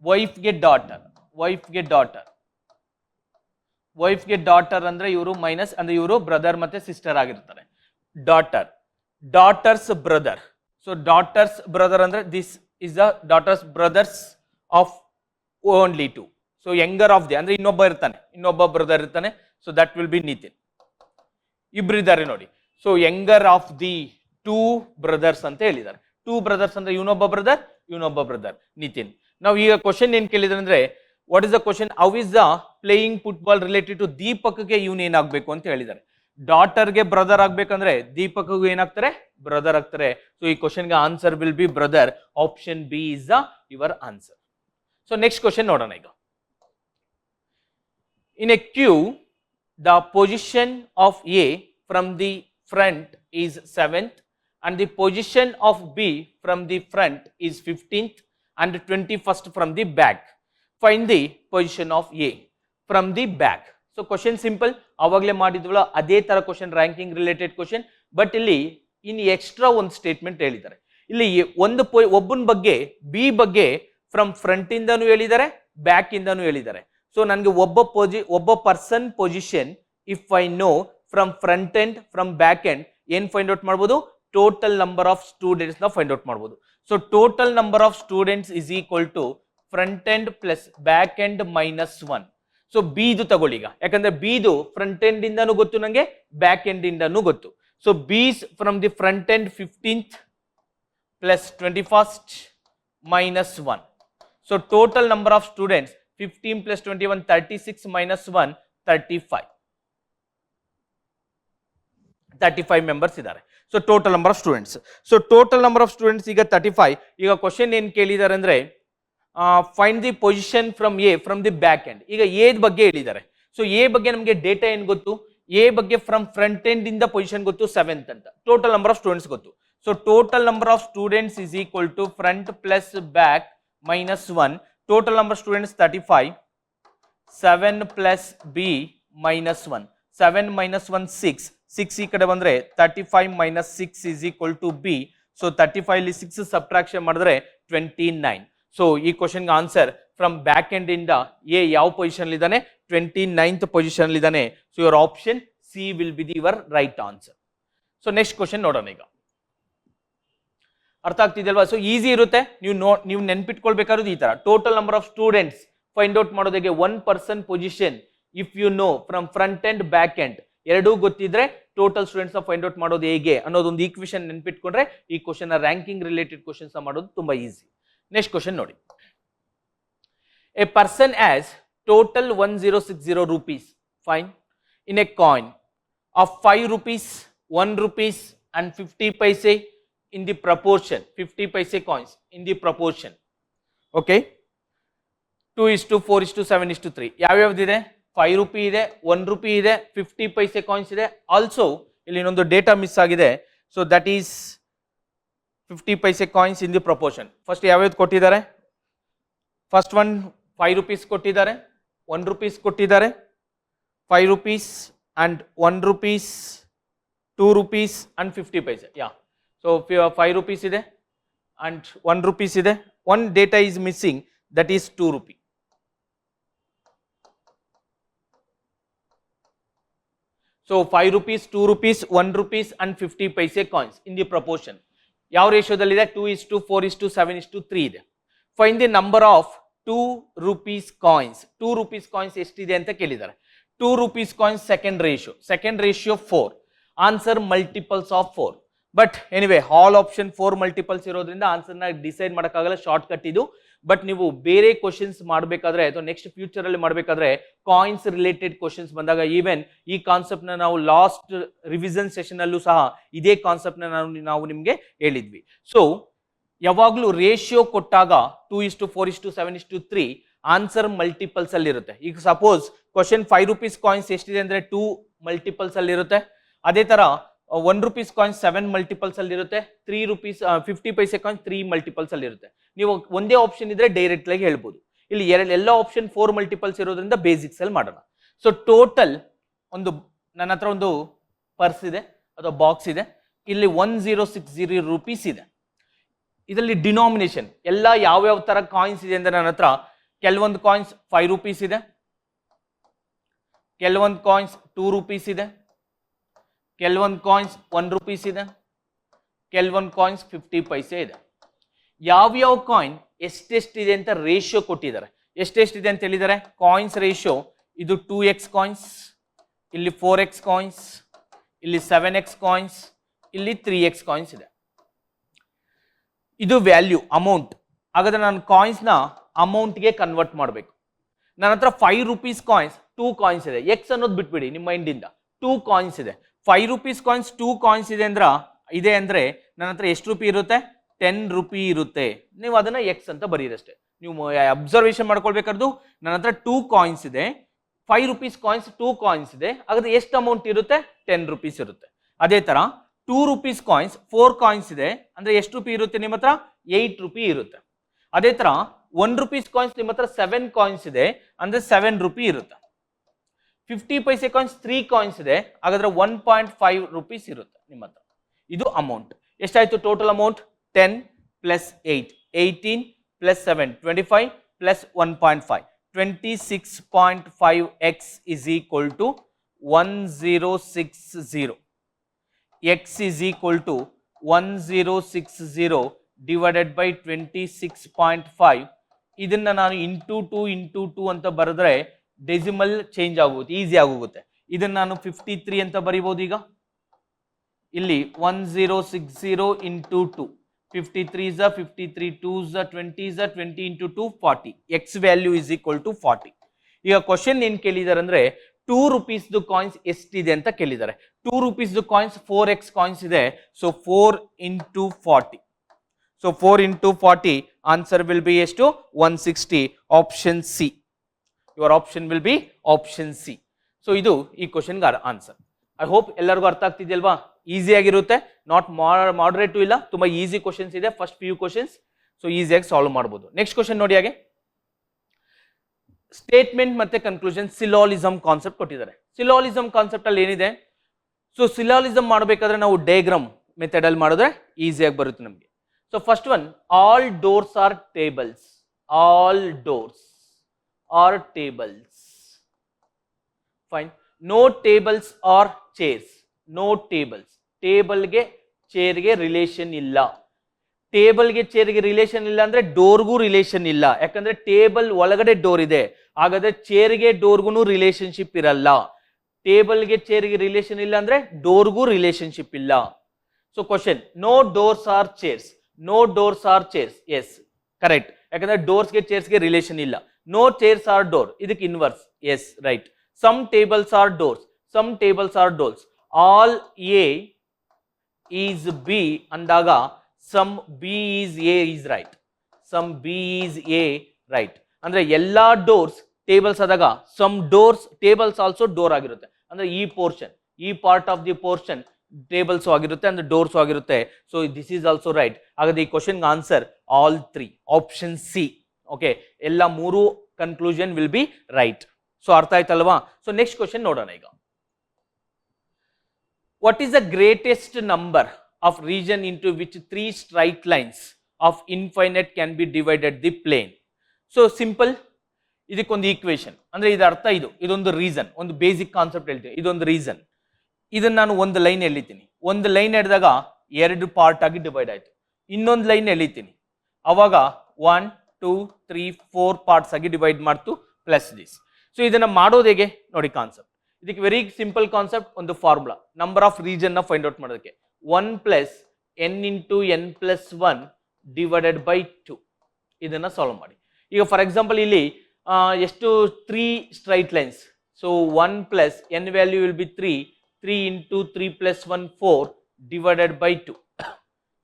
ವೈಫ್ಗೆ ಡಾಟರ್. ವೈಫ್ಗೆ ಡಾಟರ್ ಅಂದ್ರೆ ಇವರು ಮೈನಸ್ ಅಂದ್ರೆ ಇವರು ಬ್ರದರ್ ಮತ್ತೆ ಸಿಸ್ಟರ್ ಆಗಿರ್ತಾರೆ. Daughter's brother. So daughter's brother ಅಂದ್ರೆ this is the daughter's brothers of only two. So younger of the ಅಂದ್ರೆ ಇನ್ನೊಬ್ಬ ಬ್ರದರ್ ಇರ್ತಾನೆ. So that will be Nitin. ಇಬ್ರು ಇದ್ದಾರೆ ನೋಡಿ. So younger of the two brothers ಅಂತ ಹೇಳಿದ್ದಾರೆ. ಟೂ ಬ್ರದರ್ಸ್ ಅಂದ್ರೆ ಇವನೊಬ್ಬ ಬ್ರದರ್ ನಿತಿನ್. ನಾವು ಈಗ ಕ್ವಶನ್ ಏನ್ ಕೇಳಿದ್ರೆ ಅಂದ್ರೆ what is the question? How is the playing football related to ದೀಪಕ್ಗೆ ಇವನ್ ಏನಾಗಬೇಕು ಅಂತ ಹೇಳಿದ್ದಾರೆ. ಡಾಟರ್ಗೆ ಬ್ರದರ್ ಆಗ್ಬೇಕಂದ್ರೆ ದೀಪಕ್ಗೂ ಏನಾಗ್ತಾರೆ? ಬ್ರದರ್ ಆಗ್ತಾರೆ. ಸೊ ಈ ಕ್ವಶನ್ಗೆ answer will be brother. Option B is the your answer. So next question ನೋಡೋಣ ಈಗ. In a queue the position of A from the front is 7th and the position of B from the front is 15th and 21st from the back. Find the position of A from the back. So question simple. ಆವಾಗಲೇ ಮಾಡಿದ್ವಲ್ಲ ಅದೇ ತರ question, ranking related question. But ಇಲ್ಲಿ ಇನ್ extra ಒಂದು statement ಹೇಳಿದ್ದಾರೆ. ಇಲ್ಲಿ ಒಬ್ಬನ ಬಗ್ಗೆ B ಬಗ್ಗೆ ಫ್ರಮ್ ಫ್ರಂಟ್ ಇಂದನೂ ಹೇಳಿದ್ದಾರೆ, ಬ್ಯಾಕ್ ಇಂದನೂ ಹೇಳಿದ್ದಾರೆ. ಸೊ ನನಗೆ ಒಬ್ಬ person position if I know from front end from back end ಏನ್ ಫೈಂಡ್ ಔಟ್ ಮಾಡ್ಬೋದು? ಟೋಟಲ್ ನಂಬರ್ ಆಫ್ ಸ್ಟೂಡೆಂಟ್ಸ್ ನ ಫೈಂಡ್ ಔಟ್ ಮಾಡ್ಬೋದು. So total number of students is equal to front end plus back end -1. So ಬಿದು ತಗೊಳ್ಳಿ ಈಗ, ಯಾಕಂದ್ರೆ ಬಿದು front end ಇಂದನೂ ಗೊತ್ತು ನಂಗೆ, ಬ್ಯಾಕ್ ಎಂಡ್ ಇಂದನೂ ಗೊತ್ತು. So B's from the front end 15th plus 21st -1. So total number of students 15 plus 21 36 -1 35 members ಇದ್ದಾರೆ. So total number of students. So total number of students ಈಗ 35. ಈಗ ಕ್ವಶನ್ ಏನ್ ಕೇಳಿದ್ದಾರೆ ಅಂದ್ರೆ find the position from A from the back end. ಈಗ A ಬಗ್ಗೆ ಹೇಳಿದ್ದಾರೆ. So A ಬಗ್ಗೆ ನಮಗೆ ಡೇಟಾ ಏನ್ ಗೊತ್ತು? ಎ ಬಗ್ಗೆ ಫ್ರಮ್ ಫ್ರಂಟ್ ಎಂಡ್ ಇಂದ ಪೊಸಿಷನ್ ಗೊತ್ತು 7th ಅಂತ. ಟೋಟಲ್ ನಂಬರ್ ಆಫ್ ಸ್ಟೂಡೆಂಟ್ಸ್ ಗೊತ್ತು. So total number of students is equal to front plus back -1. Total number students 35. 7 plus B -1. 7 -1 6. 6 ಈ ಕಡೆ ಬಂದ್ರೆ 35 - 6 is equal to B. So 35 ಇಲ್ಲಿ 6 subtraction ಮಾಡಿದ್ರೆ 29. So ಈ ಕ್ವಶನ್ಗೆ ಆನ್ಸರ್ ಫ್ರಮ್ ಬ್ಯಾಕ್ ಎಂಡ್ ಇಂದ A ಯಾವ ಪೊಸಿಷನ್ ಇದ್ದಾನೆ? 29th ಪೊಸಿಷನ್ ಇದ್ದಾನೆ. So your option C will be the your right answer. So next question ನೋಡೋಣ ಈಗ. ಅರ್ಥ ಆಗ್ತಿದೆಯಲ್ವಾ? ಸೊ ಈಸಿ ಇರುತ್ತೆ. ನೀವು ನೆನ್ಪಿಟ್ಕೊಳ್ಬೇಕಾದ್ರು ಈ ತರ total number of students find out ಮಾಡೋದಕ್ಕೆ one person position if you know from front end back end ಎರಡೂ ಗೊತ್ತಿದ್ರೆ ಟೋಟಲ್ ಸ್ಟೂಡೆಂಟ್ಸ್ ಫೈಂಡ್ ಔಟ್ ಮಾಡೋದು ಹೇಗೆ ಅನ್ನೋದೊಂದು ಈಕ್ವೇಷನ್ ನೆನ್ಪಿಟ್ಕೊಂಡ್ರೆ ಈ ಕ್ವಶನ್ ರ್ಯಾಂಕಿಂಗ್ ರಿಲೇಟೆಡ್ ಕ್ವಶನ್ಸ್ ಮಾಡೋದು ತುಂಬಾ ಈಸಿ. ನೆಕ್ಸ್ಟ್ ಕ್ವಶನ್ ನೋಡಿ. A person as total 1060 rupees fine in a coin of 5 rupees, 1 rupees and 50 paise in the proportion. 50 paise coins in the proportion. Okay, 2:4:7:3. ಯಾವ್ಯಾವ್ದಿದೆ? 5 rupee ಇದೆ, 1 rupee ಇದೆ, 50 ಪೈಸೆ coins ಇದೆ. Also ಇಲ್ಲಿ ಇನ್ನೊಂದು data miss ಆಗಿದೆ. So that is 50 paise coins in the proportion. First ಯಾವ್ಯಾವ್ದು ಕೊಟ್ಟಿದ್ದಾರೆ? First one 5 rupees ಕೊಟ್ಟಿದ್ದಾರೆ, 1 rupees ಕೊಟ್ಟಿದ್ದಾರೆ, 5 rupees and 1 rupees, 2 rupees and 50 paise. Yeah, so 5 rupees ಇದೆ and 1 rupees ಇದೆ, one data is missing, that is 2 rupee. So 5 rupees, 2 rupees, 1 rupees and 50 paise coins in the proportion. ಯಾವ ರೇಷಿಯೋದಲ್ಲಿದೆ? 2:4:7:3 ಇದೆ. Find the number of 2 rupees coins. 2 rupees coins ಎಷ್ಟಿದೆ ಅಂತ ಕೇಳಿದ್ದಾರೆ. 2 rupees coins second ratio 4. Answer multiples of 4. But anyway all option 4 multiples ಇರೋದ್ರಿಂದ ಆನ್ಸರ್ನ decide ಮಾಡೋಕ್ಕಾಗಲ್ಲ, short cut ಇದು. But ನೀವು ಬೇರೆ ಕ್ವಶನ್ಸ್ ಮಾಡಬೇಕಾದ್ರೆ ಅಥವಾ ನೆಕ್ಸ್ಟ್ ಫ್ಯೂಚರ್ ಅಲ್ಲಿ ಮಾಡಬೇಕಾದ್ರೆ ಕಾಯಿನ್ಸ್ ರಿಲೇಟೆಡ್ ಕ್ವಶನ್ಸ್ ಬಂದಾಗ ಈವನ್ ಈ ಕಾನ್ಸೆಪ್ಟ್ ನ ನಾವು ಲಾಸ್ಟ್ ರಿವಿಷನ್ ಸೆಷನ್ ಅಲ್ಲೂ ಸಹ ಇದೇ ಕಾನ್ಸೆಪ್ಟ್ ನಾವು ನಿಮಗೆ ಹೇಳಿದ್ವಿ. ಸೊ ಯಾವಾಗಲೂ ರೇಷಿಯೋ ಕೊಟ್ಟಾಗ 2:4:7:3 ಆನ್ಸರ್ ಮಲ್ಟಿಪಲ್ಸ್ ಅಲ್ಲಿ ಇರುತ್ತೆ. ಈಗ ಸಪೋಸ್ ಕ್ವಶನ್ 5 rupees ಕಾಯಿನ್ಸ್ ಎಷ್ಟಿದೆ ಅಂದ್ರೆ 2 ಮಲ್ಟಿಪಲ್ಸ್ ಅಲ್ಲಿ ಇರುತ್ತೆ. ಅದೇ ತರ 1 rupees ಕಾಯಿನ್ಸ್ 7 ಮಲ್ಟಿಪಲ್ಸ್ ಅಲ್ಲಿ ಇರುತ್ತೆ. 3 rupees 50 ಪೈಸೆ ಕಾಯಿನ್ಸ್ 3 ಮಲ್ಟಿಪಲ್ಸ್ ಅಲ್ಲಿ ಇರುತ್ತೆ. ನೀವು ಒಂದೇ ಆಪ್ಷನ್ ಇದ್ರೆ ಡೈರೆಕ್ಟ್ ಆಗಿ ಹೇಳ್ಬೋದು. ಇಲ್ಲಿ ಎಲ್ಲ ಆಪ್ಷನ್ 4 ಮಲ್ಟಿಪಲ್ಸ್ ಇರೋದ್ರಿಂದ ಬೇಸಿಕ್ಸ್ ಅಲ್ಲಿ ಮಾಡೋಣ. ಸೊ ಟೋಟಲ್ ನನ್ನ ಹತ್ರ ಒಂದು ಪರ್ಸ್ ಇದೆ ಅಥವಾ ಬಾಕ್ಸ್ ಇದೆ. ಇಲ್ಲಿ 1060 rupees ಇದೆ. ಇದರಲ್ಲಿ ಡಿನಾಮಿನೇಷನ್ ಎಲ್ಲ ಯಾವ್ಯಾವ ತರ ಕಾಯಿನ್ಸ್ ಇದೆ ಅಂದ್ರೆ ನನ್ನ ಹತ್ರ ಕೆಲವೊಂದು ಕಾಯಿನ್ಸ್ 5 rupees ಇದೆ, ಕೆಲವೊಂದು ಕಾಯಿನ್ಸ್ 2 rupees ಇದೆ, ಕೆಲವೊಂದು ಕಾಯಿನ್ಸ್ 1 rupees ಇದೆ, ಕೆಲವೊಂದು ಕಾಯಿನ್ಸ್ 50 ಪೈಸೆ ಇದೆ. ಯಾವ್ಯಾವ ಕಾಯಿನ್ ಎಷ್ಟೆಷ್ಟಿದೆ ಅಂತ ರೇಷಿಯೋ ಕೊಟ್ಟಿದ್ದಾರೆ. ಎಷ್ಟೆಷ್ಟಿದೆ ಅಂತ ಹೇಳಿದ್ದಾರೆ? ಕಾಯಿನ್ಸ್ ರೇಷಿಯೋ ಇದು 2x ಕಾಯಿನ್ಸ್, ಇಲ್ಲಿ 4x ಕಾಯಿನ್ಸ್, ಇಲ್ಲಿ 7x ಕಾಯಿನ್ಸ್, ಇಲ್ಲಿ 3x ಕಾಯಿನ್ಸ್ ಇದೆ. ಇದು ವ್ಯಾಲ್ಯೂ ಅಮೌಂಟ್. ಹಾಗಾದ್ರೆ ನಾನು ಕಾಯಿನ್ಸ್ ನ ಅಮೌಂಟ್ಗೆ ಕನ್ವರ್ಟ್ ಮಾಡಬೇಕು. ನನ್ನ ಹತ್ರ 5 rupees ಕಾಯಿನ್ಸ್ 2 ಕಾಯಿನ್ಸ್ ಇದೆ. ಎಕ್ಸ್ ಅನ್ನೋದು ಬಿಟ್ಬಿಡಿ ನಿಮ್ಮ ಮೈಂಡ್ ಇಂದ. 2 ಕಾಯಿನ್ಸ್ ಇದೆ. 5 rupees ಕಾಯಿನ್ಸ್ 2 ಕಾಯಿನ್ಸ್ ಇದೆ ಅಂದ್ರೆ ನನ್ನ ಹತ್ರ ಎಷ್ಟು ರೂಪಿ ಇರುತ್ತೆ? 10 ರೂಪಿ ಇರುತ್ತೆ. ನೀವು ಅದನ್ನ ಎಕ್ಸ್ ಅಂತ ಬರೀರಷ್ಟೇ. ನೀವು ಅಬ್ಸರ್ವೇಷನ್ ಮಾಡ್ಕೊಳ್ಬೇಕಾದ್ರು ನನ್ನ ಹತ್ರ 2 ಕಾಯಿನ್ಸ್ ಇದೆ, 5 rupees ಕಾಯಿನ್ಸ್ 2 ಕಾಯಿನ್ಸ್ ಇದೆ. ಹಾಗಾದ್ರೆ ಎಷ್ಟು ಅಮೌಂಟ್ ಇರುತ್ತೆ? 10 rupees ಇರುತ್ತೆ. ಅದೇ ತರ 2 rupees ಕಾಯಿನ್ಸ್ 4 ಕಾಯಿನ್ಸ್ ಇದೆ ಅಂದ್ರೆ ಎಷ್ಟು ರೂಪಿ ಇರುತ್ತೆ ನಿಮ್ಮ ಹತ್ರ? 8 ರೂಪಿ ಇರುತ್ತೆ. ಅದೇ ತರ 1 rupees ಕಾಯಿನ್ಸ್ ನಿಮ್ಮ ಹತ್ರ 7 ಕಾಯಿನ್ಸ್ ಇದೆ ಅಂದ್ರೆ 7 ರೂಪಿ ಇರುತ್ತೆ. 50 ಪೈಸೆ ಕಾಯಿನ್ಸ್ 3 ಕಾಯಿನ್ಸ್ ಇದೆ, ಹಾಗಾದ್ರೆ 1.5 rupees ಇರುತ್ತೆ ನಿಮ್ಮ ಹತ್ರ. ಇದು ಅಮೌಂಟ್. ಎಷ್ಟಾಯ್ತು total amount? 10 plus 8 18 plus 7 25 plus 1.5 26.5x is equal to 1060. X is equal to 1060 divided by 26.5. ಇದನ್ನ ನಾನು ಇಂಟು 2 ಅಂತ ಬರೆದ್ರೆ ಡೆಸಿಮಲ್ ಚೇಂಜ್ ಆಗುತ್ತೆ, ಈಸಿ ಆಗೋಗುತ್ತೆ. ಇದನ್ನ ನಾನು 53 ಅಂತ ಬರೀಬಹುದು. ಈಗ ಇಲ್ಲಿ 1060 into 2, 53 is 53, 2 is 20 is 20 into 2 40. X value is equal to 40. ಈಗ ಕ್ವಶನ್ ಏನ್ ಕೇಳಿದಾರೆ ಅಂದ್ರೆ 2 rupees ಕಾಯಿನ್ಸ್ ಎಷ್ಟಿದೆ ಅಂತ ಕೇಳಿದ್ದಾರೆ. 2 rupees ಕಾಯಿನ್ಸ್ 4x ಕಾಯಿನ್ಸ್ ಇದೆ. So 4 into 40. So 4 into 40 answer will B ಎಷ್ಟು? 160. Option C. Your option will be option C. So ಇದು ಈ ಕ್ವಶನ್ ಆನ್ಸರ್. ಐ ಹೋಪ್ ಎಲ್ಲರಿಗೂ ಅರ್ಥ ಆಗ್ತಿದೆಯಲ್ವಾ? ಈಸಿ ಆಗಿರುತ್ತೆ, ನಾಟ್ ಮಾಡರೇಟು ಇಲ್ಲ, ತುಂಬಾ ಈಸಿ ಕ್ವಶನ್ಸ್ ಇದೆ. ಫಸ್ಟ್ ಫ್ಯೂ ಕ್ವಶನ್ಸ್, ಸೊ ಈಸಿಯಾಗಿ ಸಾಲ್ವ್ ಮಾಡಬಹುದು. ನೆಕ್ಸ್ಟ್ ಕ್ವಶನ್ ನೋಡಿ. ಹಾಗೆ ಸ್ಟೇಟ್ಮೆಂಟ್ ಮತ್ತೆ ಕನ್ಕ್ಲೂಷನ್ ಸಿಲಾಲಿಸಮ್ ಕಾನ್ಸೆಪ್ಟ್ ಕೊಟ್ಟಿದ್ದಾರೆ. ಸಿಲಾಲಿಸಮ್ ಕಾನ್ಸೆಪ್ಟ್ ಅಲ್ಲಿ ಏನಿದೆ? ಸೊ ಸಿಲಾಲಿಸಮ್ ಮಾಡಬೇಕಾದ್ರೆ ನಾವು ಡಯಾಗ್ರಾಮ್ ಮೆಥಡ್ ಅಲ್ಲಿ ಮಾಡಿದ್ರೆ ಈಸಿಯಾಗಿ ಬರುತ್ತೆ ನಮಗೆ. So first one, all doors are tables. All doors are tables. Fine. No tables are chairs. No tables. ಟೇಬಲ್ಗೆ ಚೇರ್ಗೆ ರಿಲೇಷನ್ ಇಲ್ಲ. ಟೇಬಲ್ಗೆ ಚೇರ್ಗೆ ರಿಲೇಷನ್ ಇಲ್ಲ ಅಂದ್ರೆ ಡೋರ್ಗೂ ರಿಲೇಷನ್ ಇಲ್ಲ. ಯಾಕಂದ್ರೆ ಟೇಬಲ್ ಒಳಗಡೆ ಡೋರ್ ಇದೆ. ಹಾಗಾದ್ರೆ ಚೇರ್ಗೆ ಡೋರ್ಗೂ ರಿಲೇಶನ್ಶಿಪ್ ಇರಲ್ಲ. ಟೇಬಲ್ಗೆ ಚೇರ್ಗೆ ರಿಲೇಷನ್ ಇಲ್ಲ ಅಂದ್ರೆ ಡೋರ್ಗೂ ರಿಲೇಶನ್ಶಿಪ್ ಇಲ್ಲ. So question, no doors are chairs. No doors are chairs. Yes, correct. ಯಾಕಂದ್ರೆ ಡೋರ್ಸ್ಗೆ ಚೇರ್ಸ್ಗೆ ರಿಲೇಷನ್ ಇಲ್ಲ. ನೋ ಚೇರ್ಸ್ ಆರ್ ಡೋರ್, ಇದಕ್ಕೆ inverse. Yes, right. Some tables are doors. Some tables are doors. All A is B ಅಂದಾಗ some B is A is right. Some B is A right. ಅಂದ್ರೆ ಎಲ್ಲಾ doors tables ಆದಾಗ some doors tables also door ಆಗಿರುತ್ತೆ. ಅಂದ್ರೆ ಈ portion, ಈ part of the portion tables ಆಗಿರುತ್ತೆ ಅಂದ್ರೆ ಡೋರ್ಸ್ ಆಗಿರುತ್ತೆ. So this is also right. ಹಾಗಾದ್ರೆ ಈ question answer all 3. Option C. Okay, ಎಲ್ಲ 3 conclusion will be right. So ಅರ್ಥ ಆಯ್ತಲ್ವಾ? ಸೊ ನೆಕ್ಸ್ಟ್ ಕ್ವಶನ್ ನೋಡೋಣ. ಈಗ what is the greatest number of region into which 3 straight lines of infinite can be divided the plane. So simple, ಇದಕ್ಕೊಂದು equation ಅಂದ್ರೆ ಇದರ ಅರ್ಥ ಇದೊಂದು ರೀಸನ್, ಒಂದು ಬೇಸಿಕ್ ಕಾನ್ಸೆಪ್ಟ್ ಹೇಳ್ತೀನಿ. ಇದೊಂದು ರೀಸನ್, ಇದನ್ನ ನಾನು ಒಂದು ಲೈನ್ ಎಳಿತೀನಿ. ಒಂದು ಲೈನ್ ಎಳೆದಾಗ 2 ಪಾರ್ಟ್ ಆಗಿ ಡಿವೈಡ್ ಆಯ್ತು. ಇನ್ನೊಂದು ಲೈನ್ ಎಳಿತೀನಿ, ಅವಾಗ 1 2 3 4 ಪಾರ್ಟ್ಸ್ ಆಗಿ ಡಿವೈಡ್ ಮಾಡ್ತು ಪ್ಲಸ್ ದಿಸ್. ಸೊ ಇದನ್ನ ಮಾಡೋದು ಹೇಗೆ ನೋಡಿ ಕಾನ್ಸೆಪ್ಟ್. ಇದಕ್ಕೆ ವೆರಿ ಸಿಂಪಲ್ ಕಾನ್ಸೆಪ್ಟ್, ಒಂದು ಫಾರ್ಮುಲಾ, ನಂಬರ್ ಆಫ್ ರೀಜನ್ ನ ಫೈಂಡ್ ಔಟ್ ಮಾಡೋದಕ್ಕೆ 1 plus n into n plus 1 divided by 2. ಇದನ್ನ ಸಾಲ್ವ್ ಮಾಡಿ. ಈಗ ಫಾರ್ ಎಕ್ಸಾಂಪಲ್ ಇಲ್ಲಿ ಎಷ್ಟು 3 straight lines. So 1 plus n value will be 3 into 3 plus 1 4 divided by 2.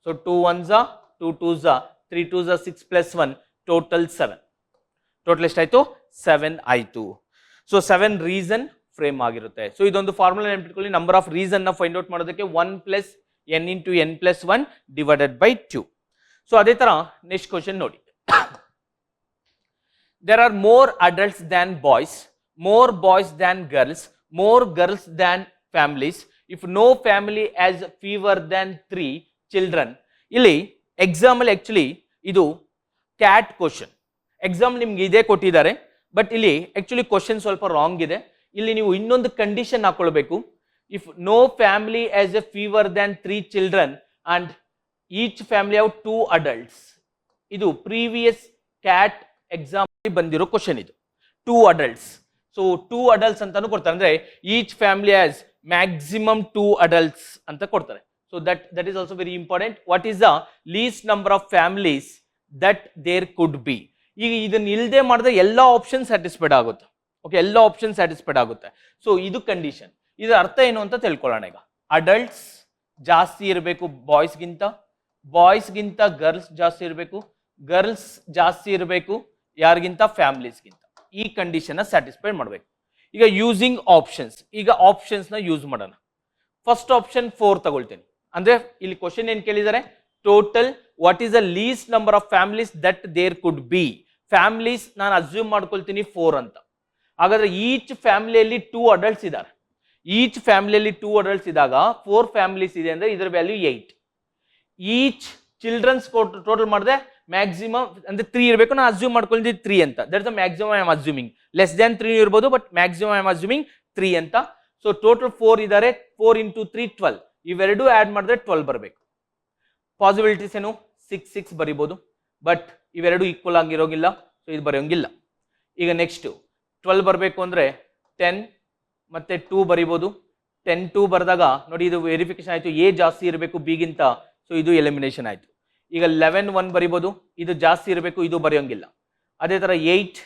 So 2 1s are 2 2s are 3 2s are 6 plus 1 total 7. Total ಎಷ್ಟಾಯ್ತು 7 ಆಯ್ತು. So 7 reason frame ಆಗಿರುತ್ತೆ. So ಇದೊಂದು formula ನೆನಪಿಟ್ಕೊಳ್ಳಿ, number of reason ನ find out ಮಾಡೋದಕ್ಕೆ 1 plus n into n plus 1 divided by 2. So ಅದೇ ತರ next question ನೋಡಿ. There are more adults than boys, more boys than girls, more girls than families. If no family has fewer than 3 children. ಇಲ್ಲಿ example actually ಇದು cat question. Exam ನಿಮ್ಗೆ ಇದೇ ಕೊಟ್ಟಿದ್ದಾರೆ, but ಇಲ್ಲಿ actually question ಸ್ವಲ್ಪ wrong ಇದೆ. ಇಲ್ಲಿ ನೀವು ಇನ್ನೊಂದು ಕಂಡೀಷನ್ ಹಾಕೊಳ್ಬೇಕು. If no family has a fewer than 3 children and each family have 2 adults. ಇದು ಪ್ರೀವಿಯಸ್ ಕ್ಯಾಟ್ ಎಕ್ಸಾಮ್ ಬಂದಿರೋ ಕ್ವಶನ್ ಇದು. 2 adults. ಸೊ 2 adults ಅಂತಾನು ಕೊಡ್ತಾರೆ, ಅಂದ್ರೆ each family has maximum 2 adults ಅಂತ ಕೊಡ್ತಾರೆ. So that is also very important. What is the least number of families that there could be. ಈಗ ಇದನ್ನ ಇಲ್ಲದೆ ಮಾಡಿದ್ರೆ ಎಲ್ಲ ಆಪ್ಷನ್ ಸ್ಯಾಟಿಸ್ಫೈಡ್ ಆಗುತ್ತೆ. ಓಕೆ, ಎಲ್ಲ ಆಪ್ಷನ್ ಸ್ಯಾಟಿಸ್ಫೈಡ್ ಆಗುತ್ತೆ. ಸೊ ಇದು ಕಂಡೀಷನ್. ಇದರ ಅರ್ಥ ಏನು ಅಂತ ತಿಳ್ಕೊಳ್ಳೋಣ. ಈಗ ಅಡಲ್ಟ್ಸ್ ಜಾಸ್ತಿ ಇರಬೇಕು ಬಾಯ್ಸ್ಗಿಂತ, ಬಾಯ್ಸ್ಗಿಂತ ಗರ್ಲ್ಸ್ ಜಾಸ್ತಿ ಇರಬೇಕು, ಗರ್ಲ್ಸ್ ಜಾಸ್ತಿ ಇರಬೇಕು ಯಾರಿಗಿಂತ ಫ್ಯಾಮಿಲೀಸ್ಗಿಂತ. ಈ ಕಂಡೀಷನ್ ಸ್ಯಾಟಿಸ್ಫೈ ಮಾಡಬೇಕು. ಈಗ ಯೂಸಿಂಗ್ ಆಪ್ಷನ್ಸ್, ಈಗ ಆಪ್ಷನ್ಸ್ ನ ಯೂಸ್ ಮಾಡೋಣ. ಫಸ್ಟ್ ಆಪ್ಷನ್ 4 ತಗೊಳ್ತೇನೆ. ಅಂದ್ರೆ ಇಲ್ಲಿ ಕ್ವಶನ್ ಏನ್ ಕೇಳಿದ್ದಾರೆ, total what is the least number of families that there could be. Families ನಾನು ಅಸ್ಯೂಮ್ ಮಾಡ್ಕೊಳ್ತೀನಿ 4 ಅಂತ. ಹಾಗಾದ್ರೆ ಈಚ್ ಫ್ಯಾಮಿಲಿಯಲ್ಲಿ 2 adults ಇದ್ದಾರೆ. ಈಚ್ ಫ್ಯಾಮಿಲಿಯಲ್ಲಿ 2 adults ಇದ್ದಾಗ 4 ಫ್ಯಾಮಿಲೀಸ್ ಇದೆ ಅಂದ್ರೆ ಇದರ ವ್ಯಾಲ್ಯೂ 8. ಈಚ್ ಚಿಲ್ಡ್ರನ್ಸ್ ಟೋಟಲ್ ಮಾಡಿದ್ರೆ ಮ್ಯಾಕ್ಸಿಮಮ್ ಅಂದ್ರೆ 3 ಇರಬೇಕು. ನಾನು ಅಸ್ಯೂಮ್ ಮಾಡ್ಕೊಂಡಿದ್ದು 3 ಅಂತ. That is the maximum I am assuming. Less than 3 ಇರ್ಬೋದು, but maximum I am assuming 3 ಅಂತ. ಸೊ ಟೋಟಲ್ 4 ಇದ್ದಾರೆ. 4 ಇಂಟು 3 12. ಇವೆರಡು ಆಡ್ ಮಾಡಿದ್ರೆ 12 ಬರಬೇಕು. ಪಾಸಿಬಿಲಿಟೀಸ್ ಏನು, 6 6 ಬರಿಬೋದು, ಬಟ್ ಇವೆರಡು ಈಕ್ವಲ್ ಆಗಿರೋಂಗಿಲ್ಲ. ಸೊ ಇದು ಬರೆಯೋಂಗಿಲ್ಲ. ಈಗ ನೆಕ್ಸ್ಟ್ 12 ಬರಬೇಕು ಅಂದ್ರೆ 10 ಮತ್ತೆ 2 ಬರಿಬೋದು. 10 2 ಬರೆದಾಗ ನೋಡಿ ಇದು ವೆರಿಫಿಕೇಶನ್ ಆಯ್ತು, ಎ ಜಾಸ್ತಿ ಇರಬೇಕು ಬಿಗಿಂತ. ಸೊ ಇದು ಎಲಿಮಿನೇಷನ್ ಆಯ್ತು. ಈಗ 11 1 ಬರಿಬೋದು, ಇದು ಜಾಸ್ತಿ ಇರಬೇಕು, ಇದು ಬರೆಯೋಂಗಿಲ್ಲ. ಅದೇ ತರ 8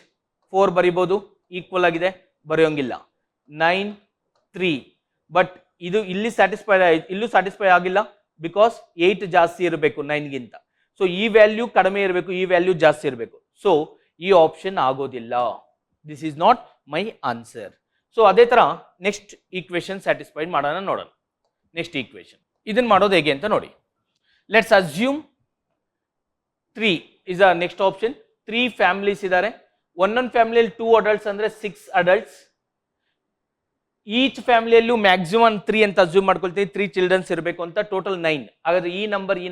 4 ಬರಿಬೋದು, ಈಕ್ವಲ್ ಆಗಿದೆ, ಬರೆಯೋಂಗಿಲ್ಲ. 9 3, ಬಟ್ ಇದು ಇಲ್ಲಿ ಸ್ಯಾಟಿಸ್ಫೈ ಇಲ್ಲೂ ಸ್ಯಾಟಿಸ್ಫೈ ಆಗಿಲ್ಲ, ಬಿಕಾಸ್ 8 ಜಾಸ್ತಿ ಇರಬೇಕು 9ಗಿಂತ. ಸೊ ಈ ವ್ಯಾಲ್ಯೂ ಕಡಿಮೆ ಇರಬೇಕು, ಈ ವ್ಯಾಲ್ಯೂ ಜಾಸ್ತಿ ಇರಬೇಕು. ಸೊ ಈ ಆಪ್ಷನ್ ಆಗೋದಿಲ್ಲ. This is not my answer. So ಅದೇ ತರ ನೆಕ್ಸ್ಟ್ ಈಕ್ವೇಶನ್ ಸ್ಯಾಟಿಸ್ಫೈಡ್ ಮಾಡೋಣ ನೋಡೋಣ. ನೆಕ್ಸ್ಟ್ ಈಕ್ವೇಶನ್ ಇದನ್ನ ಮಾಡೋದು ಹೇಗೆ ಅಂತ ನೋಡಿ. Let's assume 3 is a next option. 3 families ಇದ್ದಾರೆ. ಒಂದೊಂದು ಫ್ಯಾಮಿಲಿಯಲ್ಲಿ 2 adults ಅಂದ್ರೆ 6 adults. ಈಚ್ ಫ್ಯಾಮಿಲಿಯಲ್ಲೂ ಮ್ಯಾಕ್ಸಿಮಮ್ 3 ಅಂತ ಅಸ್ಯೂಮ್ ಮಾಡ್ಕೊಳ್ತೀವಿ. 3 ಚಿಲ್ಡ್ರನ್ಸ್ ಇರಬೇಕು ಅಂತ. ಟೋಟಲ್ 9. ಹಾಗಾದ್ರೆ ಈ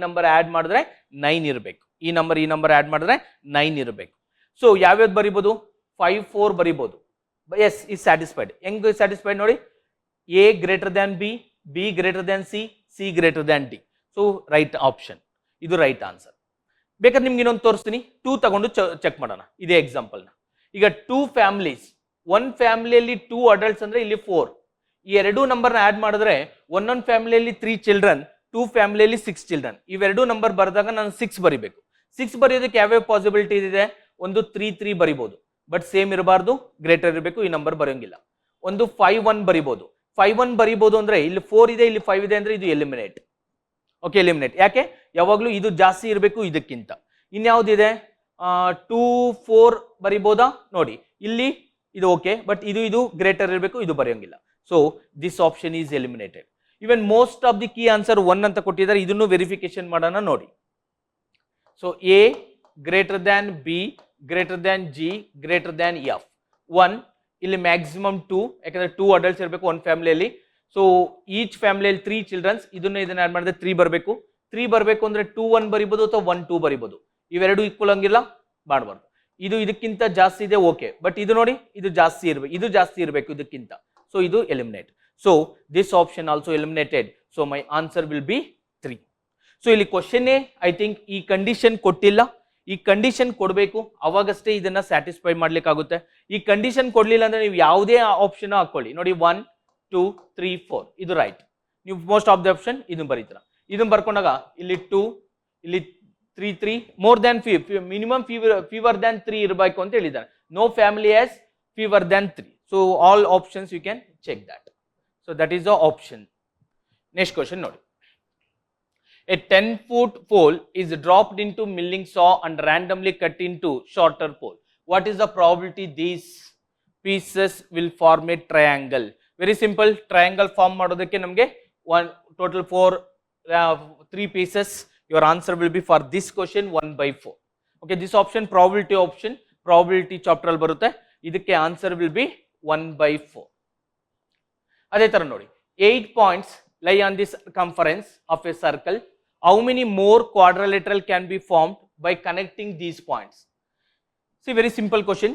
ನಂಬರ್ ಆಡ್ ಮಾಡಿದ್ರೆ 9 ಇರಬೇಕು. ಈ ನಂಬರ್ ಆಡ್ ಮಾಡಿದ್ರೆ 9 ಇರಬೇಕು. ಸೊ ಯಾವ್ಯಾವ್ದು ಬರಿಬೋದು, 5 4 ಬರಿಬೋದು. Yes is satisfied. ಹೆಂಗ್ ಸ್ಯಾಟಿಸ್ಫೈಡ್ ನೋಡಿ, A greater than B, B greater than C, C greater than D. So right option, ಇದು ರೈಟ್ ಆನ್ಸರ್. ಬೇಕಾದ್ರೆ ನಿಮ್ಗೆ ಇನ್ನೊಂದು ತೋರಿಸ್ತೀನಿ. 2 ತಗೊಂಡು ಚೆಕ್ ಮಾಡೋಣ ಇದೇ ಎಕ್ಸಾಂಪಲ್ನ. ಈಗ 2 ಫ್ಯಾಮಿಲೀಸ್, 1 ಫ್ಯಾಮಿಲಿಯಲ್ಲಿ 2 adults ಅಂದ್ರೆ ಇಲ್ಲಿ 4. ಈ ಎರಡೂ ನಂಬರ್ನ ಆಡ್ ಮಾಡಿದ್ರೆ ಒಂದೊಂದು ಫ್ಯಾಮಿಲಿಯಲ್ಲಿ 3 ಚಿಲ್ಡ್ರನ್, 2 ಫ್ಯಾಮಿಲಿಯಲ್ಲಿ 6 ಚಿಲ್ಡ್ರನ್. ಇವೆರಡೂ ನಂಬರ್ ಬರೆದಾಗ ನಾನು 6 ಬರಿಬೇಕು. 6 ಬರೆಯೋದಕ್ಕೆ ಯಾವ್ಯಾವ ಪಾಸಿಬಿಲಿಟಿ ಇದೆ, ಒಂದು 3 3 ಬರಿಬೋದು, ಬಟ್ ಸೇಮ್ ಇರಬಾರ್ದು, ಗ್ರೇಟರ್ ಇರಬೇಕು, ಈ ನಂಬರ್ ಬರೆಯೋಂಗಿಲ್ಲ. ಒಂದು 5 1 ಬರಿಬೋದು. 5 1 ಬರಿಬೋದು ಅಂದ್ರೆ ಇಲ್ಲಿ 4 ಇದೆ, ಇಲ್ಲಿ 5 ಇದೆ ಅಂದ್ರೆ ಇದು ಎಲಿಮಿನೇಟ್. Okay, eliminate. ಯಾಕೆ, ಯಾವಾಗಲೂ ಇದು ಜಾಸ್ತಿ ಇರಬೇಕು ಇದಕ್ಕಿಂತ. ಇನ್ಯಾವುದಿದೆ, 2 4 ಬರಿಬೋದಾ ನೋಡಿ, ಇಲ್ಲಿ ಇದು ಓಕೆ, ಬಟ್ ಇದು ಗ್ರೇಟರ್ ಇರಬೇಕು, ಇದು ಬರೆಯೋಂಗಿಲ್ಲ. So this option is eliminated. Even most of the key answer 1 ಅಂತ ಕೊಟ್ಟಿದ್ದಾರೆ. ಇದನ್ನು ವೆರಿಫಿಕೇಶನ್ ಮಾಡೋಣ ನೋಡಿ. So A greater than B greater than G greater than F. 1 ಇಲ್ಲಿ ಮ್ಯಾಕ್ಸಿಮಮ್ 2, ಯಾಕಂದ್ರೆ 2 adults ಇರಬೇಕು 1 ಫ್ಯಾಮಿಲಿಯಲ್ಲಿ. ಸೊ ಈಚ್ ಫ್ಯಾಮಿಲಿಯಲ್ಲಿ 3 ಚಿಲ್ಡ್ರನ್ಸ್, ಇದನ್ನ ಆಡ್ ಮಾಡಿದ್ರೆ 3 ಬರಬೇಕು. 3 ಬರಬೇಕು ಅಂದ್ರೆ 2 1 ಬರಿಬೋದು ಅಥವಾ 1 2 ಬರಿಬೋದು. ಇವೆರಡು ಈಕ್ವಲ್ ಹಂಗಿಲ್ಲ ಮಾಡಬಾರ್ದು. ಇದು ಇದಕ್ಕಿಂತ ಜಾಸ್ತಿ ಇದೆ ಓಕೆ, ಬಟ್ ಇದು ನೋಡಿ ಇದು ಜಾಸ್ತಿ ಇರಬೇಕು ಇದಕ್ಕಿಂತ. ಸೊ ಇದು eliminate. So this option also eliminated. So my answer will B 3. So ಇಲ್ಲಿ ಕ್ವಶನ್ ಐ ಥಿಂಕ್ ಈ ಕಂಡೀಷನ್ ಕೊಟ್ಟಿಲ್ಲ. ಈ ಕಂಡೀಷನ್ ಕೊಡಬೇಕು, ಅವಾಗಷ್ಟೇ ಇದನ್ನ ಸ್ಯಾಟಿಸ್ಫೈ ಮಾಡ್ಲಿಕ್ಕಾಗುತ್ತೆ. ಈ ಕಂಡೀಷನ್ ಕೊಡ್ಲಿಲ್ಲ ಅಂದ್ರೆ ನೀವು ಯಾವುದೇ ಆಪ್ಷನ್ ಹಾಕೊಳ್ಳಿ. ನೋಡಿ 1 2 3 4 ಇದು ರೈಟ್. ನೀವು ಮೋಸ್ಟ್ ಆಫ್ ದ ಆಪ್ಷನ್ ಇದನ್ನ ಬರೀತೀರ. ಇದನ್ನ ಬರ್ಕೊಂಡಾಗ ಇಲ್ಲಿ 2 ಇಲ್ಲಿ 3 3 more than minimum fewer than 3 ಇರಬೇಕು ಅಂತ ಹೇಳಿದ್ದಾರೆ. No family has fewer than 3. So all options you can check that. So that is the option. Next question ನೋಡಿ. A 10-foot pole is dropped into milling saw and randomly cut into shorter pole. What is the probability these pieces will form a triangle? Very simple. Triangle form ಮಾಡೋದಕ್ಕೆ ನಮಗೆ one total 3 pieces. Your answer will be for this question 1/4. Okay, this option probability chapter ಅಲ್ಲಿ ಬರುತ್ತೆ. ಇದಕ್ಕೆ answer will be 1/4. ಅದೇ ತರ ನೋಡಿ 8 points lie on this circumference of a circle. How many more quadrilateral can be formed by connecting these points? See, very simple question.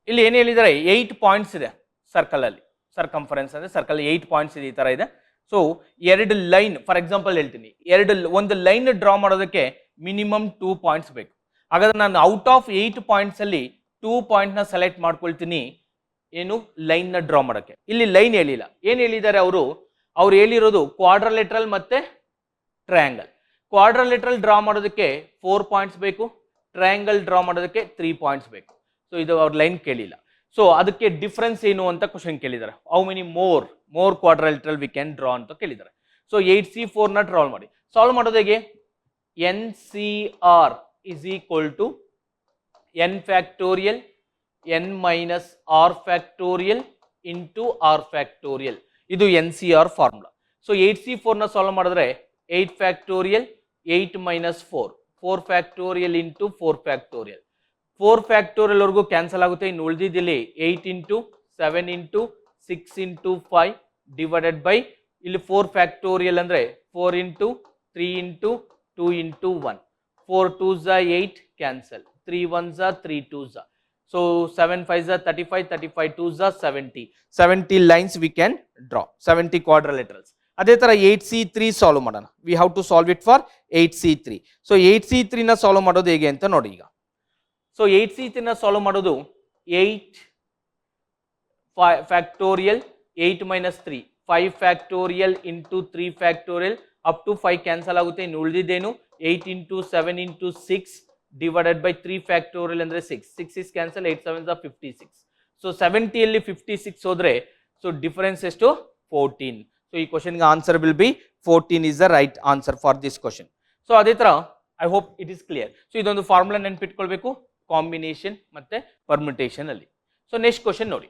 ಇಲ್ಲಿ ಏನು ಹೇಳಿದ್ದಾರೆ 8 points ಇದೆ ಸರ್ಕಲ್ ಅಲ್ಲಿ. ಸರ್ಕಂಫರೆನ್ಸ್ ಅಂದ್ರೆ ಸರ್ಕಲ್ 8 ಪಾಯಿಂಟ್ಸ್ ಇದೆ, ಈ ತರ ಇದೆ. ಸೊ ಎರಡು ಲೈನ್ ಫಾರ್ ಎಕ್ಸಾಂಪಲ್ ಹೇಳ್ತೀನಿ, ಒಂದು ಲೈನ್ ಡ್ರಾ ಮಾಡೋದಕ್ಕೆ ಮಿನಿಮಮ್ 2 ಪಾಯಿಂಟ್ಸ್ ಬೇಕು. ಹಾಗಾದ್ರೆ ನಾನು ಔಟ್ ಆಫ್ 8 ಪಾಯಿಂಟ್ಸ್ ಅಲ್ಲಿ 2 ಪಾಯಿಂಟ್ ನ ಸೆಲೆಕ್ಟ್ ಮಾಡ್ಕೊಳ್ತೀನಿ ಏನು ಲೈನ್ ನ ಡ್ರಾ ಮಾಡೋಕ್ಕೆ. ಇಲ್ಲಿ ಲೈನ್ ಹೇಳಿಲ್ಲ, ಏನ್ ಹೇಳಿದ್ದಾರೆ ಅವ್ರು ಹೇಳಿರೋದು ಕ್ವಾಡ್ರಲೆಟ್ರಲ್ ಮತ್ತೆ ಟ್ರಯಾಂಗಲ್. ಕ್ವಾಡ್ರಲೆಟ್ರಲ್ ಡ್ರಾ ಮಾಡೋದಕ್ಕೆ 4 ಪಾಯಿಂಟ್ಸ್ ಬೇಕು, ಟ್ರಯಾಂಗಲ್ ಡ್ರಾ ಮಾಡೋದಕ್ಕೆ 3 ಪಾಯಿಂಟ್ಸ್ ಬೇಕು. ಸೊ ಇದು ಅವ್ರ ಲೈನ್ ಕೇಳಿಲ್ಲ. ಸೊ ಅದಕ್ಕೆ ಡಿಫ್ರೆನ್ಸ್ ಏನು ಅಂತ ಕ್ವಶನ್ ಕೇಳಿದ್ದಾರೆ. How many more quadrilateral we can draw ಅಂತ ಕೇಳಿದ್ದಾರೆ. ಸೊ 8C4 ನ ಡ್ರಾ ಮಾಡಿ. ಸಾಲ್ವ್ ಮಾಡೋದು ಹೇಗೆ? NCR is equal to n factorial n minus r factorial into r factorial. ಇದು NCR ಫಾರ್ಮುಲಾ. ಸೊ 8C4 ನ ಸಾಲ್ವ್ ಮಾಡಿದ್ರೆ 8 factorial 8 minus 4 factorial into 4 factorial. 4 factorial ವರೆಗೂ ಕ್ಯಾನ್ಸಲ್ ಆಗುತ್ತೆ. ಇನ್ನು ಉಳಿದಿದ್ದಲ್ಲಿ 8 into 7 into 6 into 5 divided by ಇಲ್ಲಿ 4 factorial ಅಂದ್ರೆ 4 into 3 into 2 into 1. 4 2s 8 cancel, 3 1s 3 2s. So 7 5s 35, 35 2s 70 lines we can draw, 70 quadrilaterals. ಅದೇ ತರ 8C3 solve ಮಾಡೋಣ. we have to solve it for 8C3. so 8C3 ನ solve ಮಾಡೋದು ಹೇಗೆ ಅಂತ ನೋಡಿ ಈಗ. ಸೊ 8C3 ನ ಸಾಲ್ವ್ ಮಾಡೋದು 8 factorial 8 minus 3 5 factorial into 3 factorial up to 5 cancel ಆಗುತ್ತೆ. ಇನ್ನು ಉಳಿದಿದ್ದೇನು 8 into 7 into 6 divided by 3 factorial ಅಂದ್ರೆ 6 is cancel, 8 7s are 56. So 70 ಅಲ್ಲಿ 56 ಹೋದ್ರೆ ಸೊ ಡಿಫರೆನ್ಸ್ ಎಷ್ಟು 14. ಸೊ ಈ ಕ್ವಶನ್ ಗೆ answer will B 14 is the right answer for this question. So ಅದೇ ತರ I hope it is clear. So ಇದೊಂದು formula ನೆನ್ಪಿಟ್ಕೊಳ್ಬೇಕು, combination ಮತ್ತೆ ಪರ್ಮ್ಯುಟೇಷನ್ ಅಲ್ಲಿ. ಸೊ ನೆಕ್ಸ್ಟ್ ಕ್ವಶನ್ ನೋಡಿ.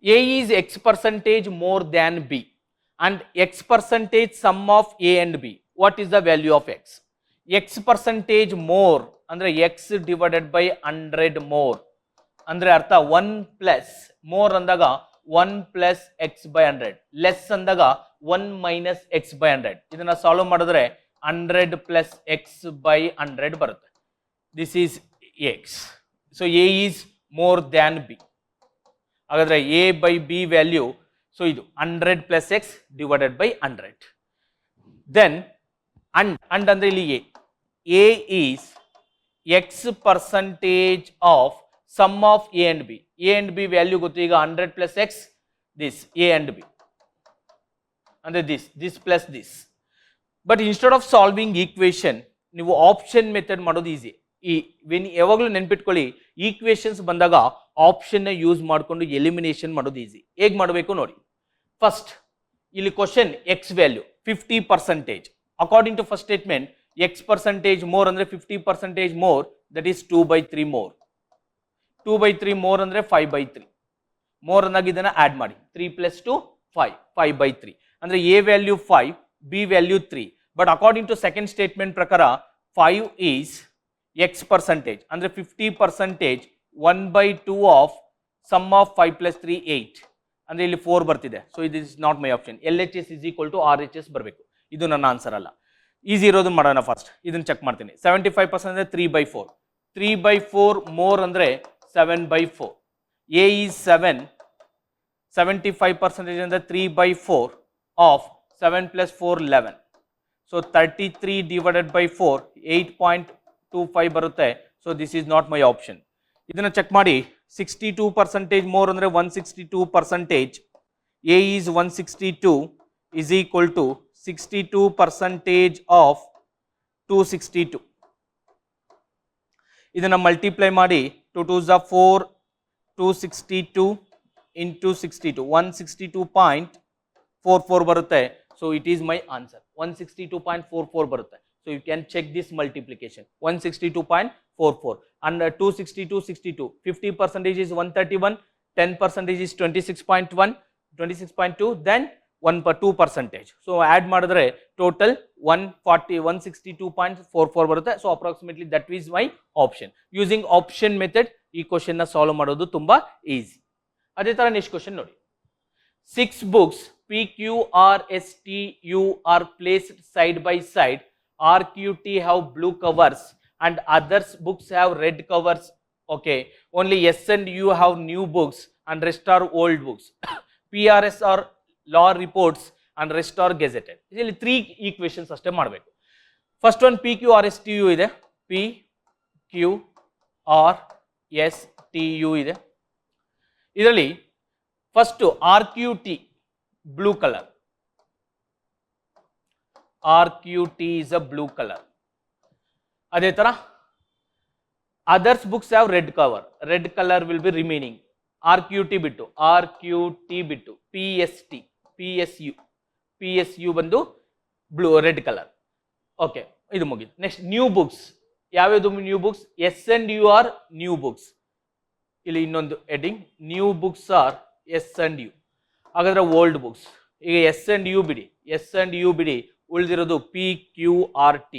A is x% more than B and x% sum of A and B. What is the value of x? x% more ಅಂದ್ರೆ x divided by 100 more ಅಂದ್ರೆ ಅರ್ಥ 1 plus more ಅಂದಾಗ 1 plus x by 100, less ಅಂದಾಗ 1 minus x by 100. ಇದನ್ನ solve ಮಾಡಿದ್ರೆ 100 plus x by 100 ಬರುತ್ತೆ. This is x. So a is more than b. ಹಾಗಾದ್ರೆ a by b value so ಇದು 100 plus x divided by 100. Then and ಅಂದ್ರೆ ಇಲ್ಲಿ a is x% of sum of a and b. a and b value ಗೊತ್ತು ಈಗ 100 plus x, this a and b ಅಂದ್ರೆ this plus this. But instead of solving equation ನೀವು option method ಮಾಡೋದು easy. ಯಾವಾಗಲೂ ನೆನ್ಪಿಟ್ಕೊಳ್ಳಿ, equations ಬಂದಾಗ option ನ use ಮಾಡಿಕೊಂಡು ಎಲಿಮಿನೇಷನ್ ಮಾಡೋದು ಈಸಿ. ಹೇಗೆ ಮಾಡಬೇಕು ನೋಡಿ. ಫಸ್ಟ್ ಇಲ್ಲಿ question x value 50%. According to first statement x% more ಅಂದ್ರೆ 50% more, that is 2/3 more. 2/3 more ಅಂದ್ರೆ 5/3 more ಅಂದಾಗ ಇದನ್ನ ಆಡ್ ಮಾಡಿ. 3 plus 2 5, 5/3 ಅಂದ್ರೆ a value 5, b value 3. But according to second statement ಪ್ರಕಾರ 5 ಈಸ್ x% ಅಂದ್ರೆ 50% 1/2 ಆಫ್ ಸಮ್ ಆಫ್ 5 plus 3 8 ಅಂದರೆ ಇಲ್ಲಿ 4 ಬರ್ತಿದೆ. ಸೊ ಇದು is not my option. LHS is equal to RHS ಬರಬೇಕು. ಇದು ನನ್ನ ಆನ್ಸರ್ ಅಲ್ಲ. ಈಸಿ ಇರೋದನ್ನ ಮಾಡೋಣ ಫಸ್ಟ್. ಇದನ್ನು ಚೆಕ್ ಮಾಡ್ತೀನಿ. 75% ಅಂದರೆ 3/4. 3/4 ಮೋರ್ ಅಂದರೆ 7/4. A is 7. 75% ಅಂದರೆ 3/4 ಆಫ್ 7 + 4 11. ಸೊ 33 divided by 4 8.25 ಬರುತ್ತೆ. So this is not my option. ಇದನ್ನು ಚೆಕ್ ಮಾಡಿ. 62% ಮೋರ್ ಅಂದರೆ 162%. A is 162 is equal to 62% of 262. ಇದನ್ನು ಮಲ್ಟಿಪ್ಲೈ ಮಾಡಿ. 2 2s are 4, 262 into 62 162.44 ಬರುತ್ತೆ. So it is my answer. 162.44 ಬರುತ್ತೆ. So you can check this multiplication. 162.44 and 262 62 50% is 131, 10% is 26.1, 26.2, then 2%. So add ಮಾಡಿದ್ರೆ total 162.44 ಬರುತ್ತೆ. So approximately that is my option. Using option method ಈ ಕ್ವಶನ್ನ solve ಮಾಡೋದು ತುಂಬ easy. ಅದೇ ಥರ next question ನೋಡಿ. 6 books PQRSTU are placed side by side. RQT have blue covers and others books have red covers. Okay, only S and U have new books and rest are old books. PRS are law reports and rest are gazetted. ಇಲ್ಲಿ 3 equations ಅಷ್ಟೇ ಮಾಡಬೇಕು. First one PQRSTU ಇದೆ. PQRSTU ಇದೆ. ಇದರಲ್ಲಿ first RQT blue colour. RQT is a blue color. ಅದೇ ತರ others books have red cover. Red color will be remaining. RQT ಬಿಟ್ಟು PSU ಬಂದು ಬ್ಲೂ ರೆಡ್ ಕಲರ್. ಓಕೆ, ಇದು ಮುಗಿತು. Next new books. ಯಾವ್ಯಾವುದು new books? S and U are new books. ಇಲ್ಲಿ ಇನ್ನೊಂದು heading, new books are S and U. ಹಾಗಾದ್ರೆ old books. ಈಗ S and U ಬಿಡಿ, ಉಳಿದಿರೋದು PQRT.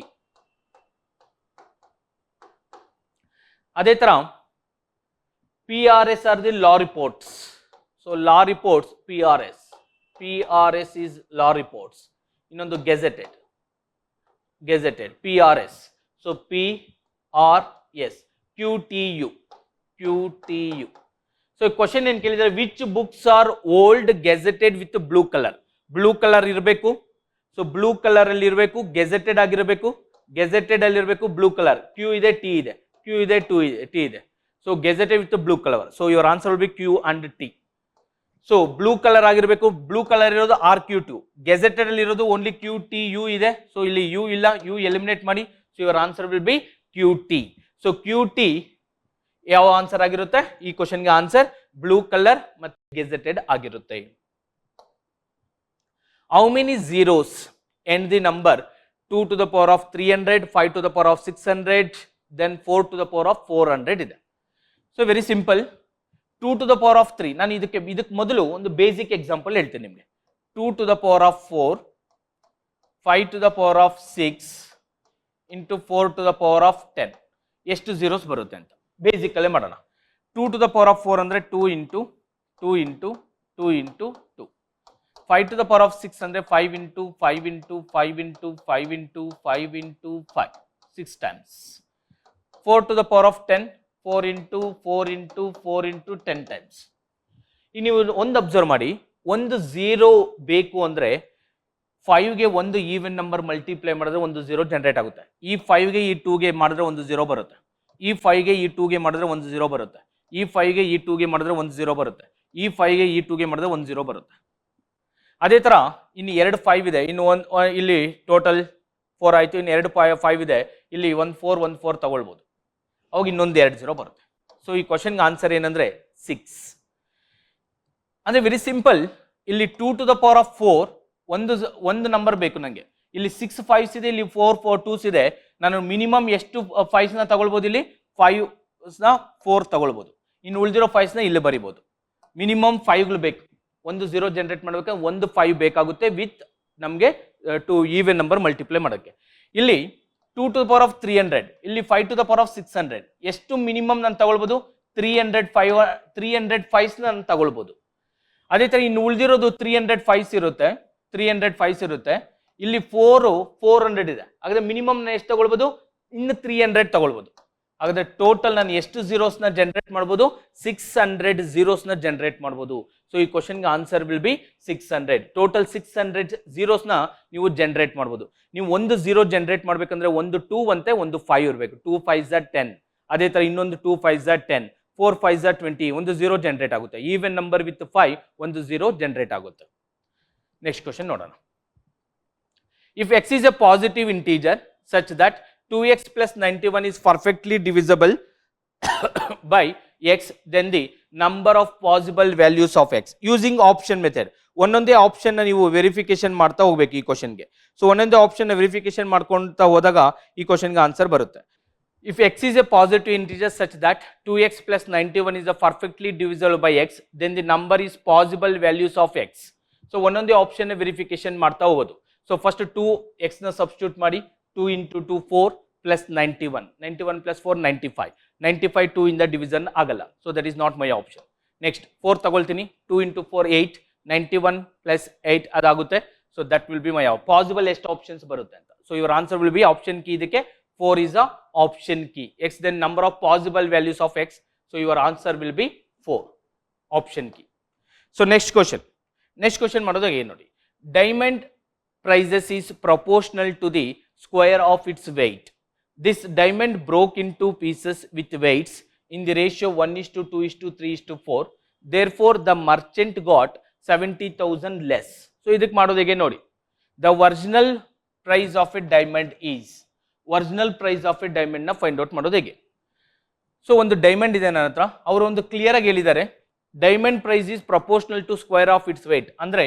ಅದೇ ತರ PRS are the law reports. So law reports PRS is law reports. ಇನ್ನೊಂದು gazetted PRS. So PRS. QTU. So question ಏನ್ ಕೇಳಿದ್ರೆ, which books are old gazetted with blue colour. Blue colour ಇರಬೇಕು. So blue colour ಅಲ್ಲಿ ಇರಬೇಕು, gazetted ಆಗಿರಬೇಕು. Gazetted ಅಲ್ಲಿ ಇರಬೇಕು blue colour. Q ಇದೆ, T ಇದೆ, T ಇದೆ. So gazetted with blue colour. So your answer will be Q and T. So blue colour ಆಗಿರಬೇಕು. ಬ್ಲೂ ಕಲರ್ ಇರೋದು RQ2. ಗೆಜೆಟೆಡ್ ಅಲ್ಲಿ ಇರೋದು ಓನ್ಲಿ QTU ಇದೆ. ಸೊ ಇಲ್ಲಿ U ಇಲ್ಲ, U ಎಲಿಮಿನೇಟ್ ಮಾಡಿ. So your answer will B QT. So QT ಯಾವ answer ಆಗಿರುತ್ತೆ ಈ ಕ್ವಶನ್ಗೆ? ಆನ್ಸರ್ ಬ್ಲೂ ಕಲರ್ ಮತ್ತು ಗೆಜೆಟೆಡ್ ಆಗಿರುತ್ತೆ. How many zeros end the number 2 to the power of 300, 5 to the power of 600, then 4 to the power of 400 ಇದೆ. So very simple. 2 to the power of 3. ನಾನು ಇದಕ್ಕೆ ಮೊದಲು ಒಂದು ಬೇಸಿಕ್ ಎಕ್ಸಾಂಪಲ್ ಹೇಳ್ತೀನಿ ನಿಮಗೆ. 2 to the power of 4, 5 to the power of 6 into 4 to the power of 10. ಎಷ್ಟು zeros ಬರುತ್ತೆ ಅಂತ ಬೇಸಿಕ್ ಅಲ್ಲೇ ಮಾಡೋಣ. 2 to the power of 4 ಅಂದರೆ 2 into 2 into 2 into 2. 5 to the power of 6 ಅಂದರೆ 5 into 5 into 5 into 5 into 5 into 5, 6 times. 4 to the power of 10, 4 into 4 into 4 into 10 times. ಈಗ ನೀವು ಒಂದು ಅಬ್ಸರ್ವ್ ಮಾಡಿ, ಒಂದು ಝೀರೋ ಬೇಕು ಅಂದರೆ 5ಗೆ ಒಂದು ಈವನ್ ನಂಬರ್ ಮಲ್ಟಿಪ್ಲೈ ಮಾಡಿದ್ರೆ ಒಂದು ಝೀರೋ ಜನರೇಟ್ ಆಗುತ್ತೆ. ಈ 5ಗೆ ಈ 2ಗೆ ಮಾಡಿದ್ರೆ ಒಂದು ಝೀರೋ ಬರುತ್ತೆ. ಈ 5ಗೆ ಈ 2ಗೆ ಮಾಡಿದ್ರೆ ಒಂದು ಝೀರೋ ಬರುತ್ತೆ. ಈ 5ಗೆ ಈ 2ಗೆ ಮಾಡಿದ್ರೆ ಒಂದು ಝೀರೋ ಬರುತ್ತೆ. ಈ 5ಗೆ ಈ 2ಗೆ ಮಾಡಿದ್ರೆ ಒಂದು ಝೀರೋ ಬರುತ್ತೆ. ಅದೇ ಥರ ಇನ್ನು 2 5 ಇದೆ. ಇನ್ನು ಇಲ್ಲಿ ಟೋಟಲ್ 4 ಆಯಿತು. ಇನ್ನು 2 5 ಇದೆ. ಇಲ್ಲಿ 1 4 ತಗೊಳ್ಬೋದು. ಅವಾಗ ಇನ್ನೊಂದು 2 0 ಬರುತ್ತೆ. ಸೊ ಈ ಕ್ವಶನ್ಗೆ ಆನ್ಸರ್ ಏನಂದರೆ 6. ಅಂದರೆ ವೆರಿ ಸಿಂಪಲ್. ಇಲ್ಲಿ 2 to the power of 4 ಒಂದು ನಂಬರ್ ಬೇಕು ನನಗೆ. ಇಲ್ಲಿ 6 5s ಇದೆ, ಇಲ್ಲಿ 4 2s ಇದೆ. ನಾನು ಮಿನಿಮಮ್ ಎಷ್ಟು 5ಸ್ನ ತಗೊಳ್ಬೋದು? ಇಲ್ಲಿ 5ನ 4 ತಗೊಳ್ಬೋದು. ಇನ್ನು ಉಳಿದಿರೋ 5ಸ್ನ ಇಲ್ಲಿ ಬರಿಬೋದು. ಮಿನಿಮಮ್ 5ಗಳು ಬೇಕು. ಒಂದು 0 ಜನರೇಟ್ ಮಾಡಬೇಕಾದ್ರೆ ಒಂದು 5 ಬೇಕಾಗುತ್ತೆ ವಿತ್ ನಮಗೆ 2 ಈವನ್ ನಂಬರ್ ಮಲ್ಟಿಪ್ಲೈ ಮಾಡೋಕ್ಕೆ. ಇಲ್ಲಿ 2 to the power of 300, ಇಲ್ಲಿ 5 to the power of 600. ಎಷ್ಟು ಮಿನಿಮಮ್ ನಾನು ತಗೊಳ್ಬೋದು? 300 5s ನಾನು ತಗೊಳ್ಬೋದು. ಅದೇ ತರ ಇನ್ನು ಉಳಿದಿರೋದು 300 ಫೈವ್ಸ್ ಇರುತ್ತೆ, 300 ಫೈವ್ಸ್ ಇರುತ್ತೆ. ಇಲ್ಲಿ 400 ಇದೆ. ಹಾಗಾದ್ರೆ ಮಿನಿಮಮ್ ಎಷ್ಟು ತಗೊಳ್ಬೋದು, ಇನ್ನು 300 ತಗೊಳ್ಬೋದು. ಹಾಗಾದ್ರೆ ಟೋಟಲ್ ನಾನು ಎಷ್ಟು zeros ನ ಜನರೇಟ್ ಮಾಡ್ಬೋದು, 600 zeros ನ ಜನರೇಟ್ ಮಾಡ್ಬೋದು. ಸೊ ಈ ಕ್ವಶನ್ಗೆ answer will be 600. Total 600 zeros ನ ನೀವು ಜನರೇಟ್ ಮಾಡ್ಬೋದು. ನೀವು ಒಂದು 0 ಜನರೇಟ್ ಮಾಡ್ಬೇಕಂದ್ರೆ ಒಂದು 2 ಅಂತೆ, ಒಂದು 5 ಇರಬೇಕು. 2 5s are 10. ಅದೇ ತರ ಇನ್ನೊಂದು 2 5s are 10, 4 5s are 20. ಒಂದು 0 ಜನರೇಟ್ ಆಗುತ್ತೆ. ಈವನ್ ನಂಬರ್ ವಿತ್ 5 ಒಂದು 0 ಜನರೇಟ್ ಆಗುತ್ತೆ. ನೆಕ್ಸ್ಟ್ ಕ್ವಶನ್ ನೋಡೋಣ. If x is a positive integer such that 2x plus 91 is perfectly divisible by x, then the number of possible values of x using option method. ಒಂದೊಂದೇ option ನೀವು verification ಮಾಡ್ತಾ ಹೋಗ್ಬೇಕು ಈ ಕ್ವಶನ್ಗೆ. So ಒಂದೊಂದೇ option verification ಮಾಡ್ಕೊಂತ ಹೋದಾಗ ಈ ಕ್ವಶನ್ಗೆ ಆನ್ಸರ್ ಬರುತ್ತೆ. If x is a positive integer such that 2x plus 91 is a perfectly divisible by x, then the number is possible values of x. So ಒಂದೊಂದೇ ಆಪ್ಷನ್ ವೆರಿಫಿಕೇಶನ್ ಮಾಡ್ತಾ ಹೋಗೋದು. So first 2x ನ substitute ಮಾಡಿ, 2 into 2 4 plus 91, 91 plus 4 95, 95 2 ಇಂದ division ಆಗಲ್ಲ. So that is not my option. Next 4 ತಗೊಳ್ತೀನಿ, 2 into 4 8, 91 plus 8 ಅದಾಗುತ್ತೆ. So that will be my possible ಎಷ್ಟು ಆಪ್ಷನ್ಸ್ ಬರುತ್ತೆ ಅಂತ. So your answer will be option ಕೀ. ಇದಕ್ಕೆ 4 is a option key. X then number of possible values of x. So your answer will be 4, option key. So next question. Next question ಮಾಡೋದಾಗ ಏನು ನೋಡಿ. Diamond prices is proportional to the square of its weight. This diamond broke into pieces with weights in the ratio 1:2:3:4. Therefore the merchant got 70,000 less. So ಇದಕ್ಕೆ ಮಾಡೋದು ಹೇಗೆ ನೋಡಿ. The original price of a diamond is, original price of a diamond ನ find out ಮಾಡೋದು ಹೇಗೆ. So ಒಂದು diamond ಇದೆ ನನ್ನ ಹತ್ರ, ಅವರು ಒಂದು ಕ್ಲಿಯರ್ ಆಗಿ ಹೇಳಿದ್ದಾರೆ diamond price is proportional to square of its weight. ಅಂದ್ರೆ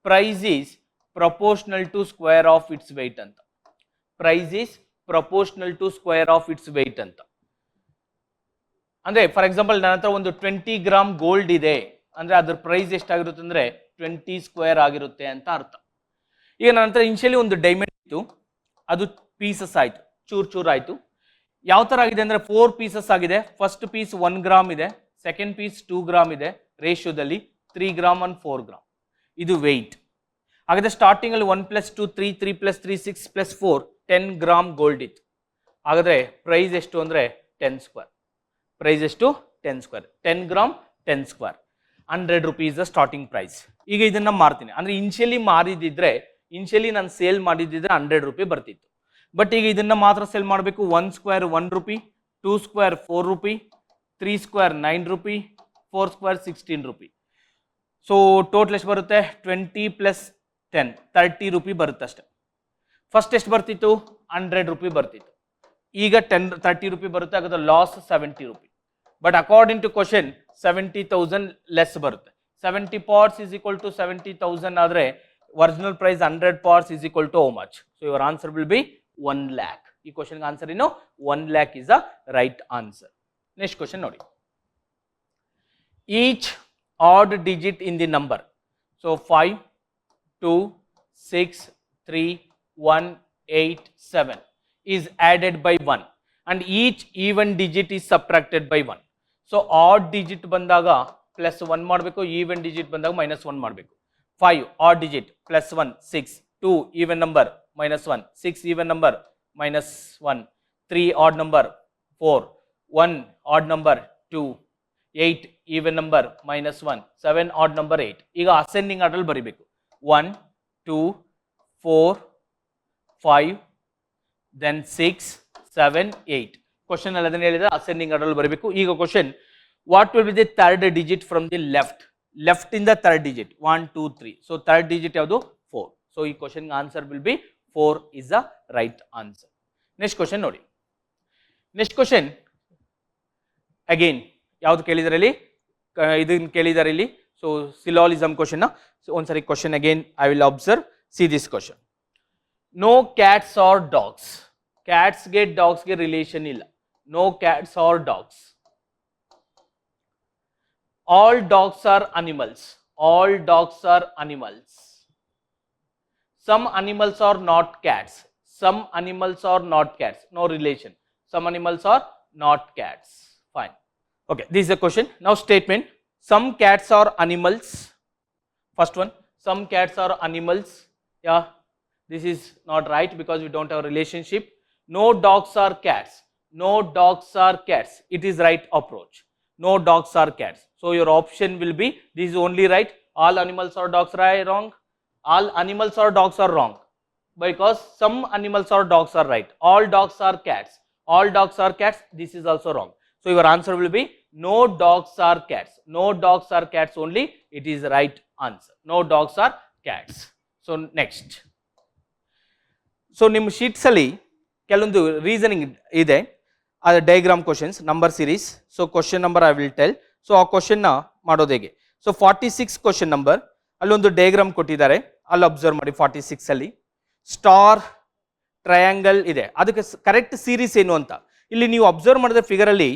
price is proportional to square of its weight ಅಂತ. Price is proportional to square of its weight ಅಂತ. ಅಂದ್ರೆ ಫಾರ್ ಎಕ್ಸಾಂಪಲ್ ನನ್ನ ಹತ್ರ ಒಂದು 20 ಗ್ರಾಮ್ ಗೋಲ್ಡ್ ಇದೆ ಅಂದ್ರೆ ಅದ್ರ ಪ್ರೈಸ್ ಎಷ್ಟಾಗಿರುತ್ತೆ ಅಂದ್ರೆ 20 ಸ್ಕ್ವೇರ್ ಆಗಿರುತ್ತೆ ಅಂತ ಅರ್ಥ. ಈಗ ನನ್ನ ಹತ್ರ ಇನಿಷಿಯಲಿ ಒಂದು ಡೈಮಂಡ್ ಇತ್ತು, ಅದು ಪೀಸಸ್ ಆಯ್ತು, ಚೂರ್ ಚೂರ್ ಆಯ್ತು. ಯಾವ ತರ ಆಗಿದೆ ಅಂದ್ರೆ 4 ಪೀಸಸ್ ಆಗಿದೆ. ಫಸ್ಟ್ ಪೀಸ್ 1 ಗ್ರಾಮ್ ಇದೆ, ಸೆಕೆಂಡ್ ಪೀಸ್ 2 ಗ್ರಾಮ್ ಇದೆ, ರೇಷಿಯೋದಲ್ಲಿ 3 ಗ್ರಾಮ್ and 4 ಗ್ರಾಮ್. ಇದು ವೆಯ್ಟ್. ಹಾಗಾದ್ರೆ ಸ್ಟಾರ್ಟಿಂಗ್ ಅಲ್ಲಿ 1 + 2 3, 3 + 3 6 + 4 10 ಗ್ರಾಮ್ ಗೋಲ್ಡ್ ಇತ್ತು. ಹಾಗಾದ್ರೆ ಪ್ರೈಸ್ ಎಷ್ಟು ಅಂದ್ರೆ 10 ಸ್ಕ್ವೇರ್. ಪ್ರೈಸ್ ಎಷ್ಟು 10 square. 10 gram 10 square, 100 rupees starting price. ಈಗ ಇದನ್ನ ಮಾರ್ತೀನಿ ಅಂದ್ರೆ ಇನಿಷಿಯಲಿ ನಾನು ಸೇಲ್ ಮಾಡಿದ್ರೆ 100 ರೂಪಾಯಿ ಬರ್ತಿತ್ತು. ಬಟ್ ಈಗ ಇದನ್ನ ಮಾತ್ರ ಸೆಲ್ ಮಾಡಬೇಕು. 1 square 1 rupee, 2 square 4 rupee, 3 square 9 rupee, 4 square 16 rupee. So total ಎಷ್ಟು ಬರುತ್ತೆ 20 + 10 30 ರೂಪಿ ಬರುತ್ತೆ ಅಷ್ಟೇ. ಫಸ್ಟ್ ಎಷ್ಟು ಬರ್ತಿತ್ತು 100 ರೂಪಿ ಬರ್ತಿತ್ತು, ಈಗ 30 ರೂಪಿ ಬರುತ್ತೆ. ಹಾಗಾದ್ರೆ loss 70 rupee. But according to question 70,000 less ಬರುತ್ತೆ. 70 parts is equal to 70,000 ಆದ್ರೆ original price 100 parts is equal to how much? So your answer will be 1 lakh. ಈ ಕ್ವಶನ್ಗೆ ಆನ್ಸರ್ ಏನು 1 lakh is the right answer. Next question ನೋಡಿ. Each odd digit in the number, so 5 2 6 3 1 8 7 is added by 1 and each even digit is subtracted by 1. So odd digit ಬಂದಾಗ +1 ಮಾಡಬೇಕು, even digit ಬಂದಾಗ -1 ಮಾಡಬೇಕು. 5 odd digit +1 6, 2 even number -1, 6 even number -1, 3 odd number 4, 1 odd number 2, 8 even number -1, 7 odd number 8. ಈಗ ascending order ಬರಿಬೇಕು. 1 2 4 5 then 6 7 8. Question ಅಲ್ಲಿ ಅದನ್ನ ಹೇಳಿದ್ರೆ ascending order ಬರಿಬೇಕು. ಈಗ question, what will be the third digit from the left ಇಂದ third digit 1 2 3. So third digit ಯಾವುದು 4. So ಈ question answer will be 4 is the right answer. Next question ನೋಡಿ. ನೆಕ್ಸ್ಟ್ ಕ್ವಶನ್ ಅಗೇನ್ ಯಾವ್ದು ಕೇಳಿದಾರೆ ಇಲ್ಲಿ, ಇದನ್ನ ಕೇಳಿದಾರೆ ಇಲ್ಲಿ. So syllogism question. ಸೊ ಒಂದ್ಸರಿ question again I will observe. See this question. No cats are dogs. ಕ್ಯಾಟ್ಸ್ಗೆ ಡಾಗ್ಸ್ಗೆ ರಿಲೇಷನ್ ಇಲ್ಲ. No cats are dogs. All dogs are animals. All dogs are animals. Some animals are not cats. Some animals are not cats. No relation. Some animals are not cats. Fine. Okay, this is a question. Now statement. Some cats are animals. First one, some cats are animals. Yeah, this is not right because we don't have a relationship. No dogs are cats. No dogs are cats. It is right approach. No dogs are cats. So your option will be, this is only right. All animals are dogs, right? Wrong. All animals are dogs are wrong, because some animals or dogs are right. All dogs are cats. All dogs are cats. This is also wrong. So your answer will be no dogs are cats. No dogs are cats only. It is right answer. No dogs are cats. So next. So ನಿಮ್ಮ sheets ಅಲ್ಲಿ ಕೆಲವೊಂದು reasoning ಇದೆ, ಅದು diagram questions number series. So question number I will tell. So ಆ ಕ್ವಶನ್ನ ಮಾಡೋದು ಹೇಗೆ. So 46 question number, ಅಲ್ಲೊಂದು diagram ಕೊಟ್ಟಿದ್ದಾರೆ, ಅಲ್ಲಿ ಅಬ್ಸರ್ವ್ ಮಾಡಿ. 46 ಅಲ್ಲಿ ಸ್ಟಾರ್ ಟ್ರಯಾಂಗಲ್ ಇದೆ, ಅದಕ್ಕೆ ಕರೆಕ್ಟ್ ಸೀರೀಸ್ ಏನು ಅಂತ ಇಲ್ಲಿ ನೀವು ಅಬ್ಸರ್ವ್ ಮಾಡಿದ್ರೆ ಫಿಗರ್ ಅಲ್ಲಿ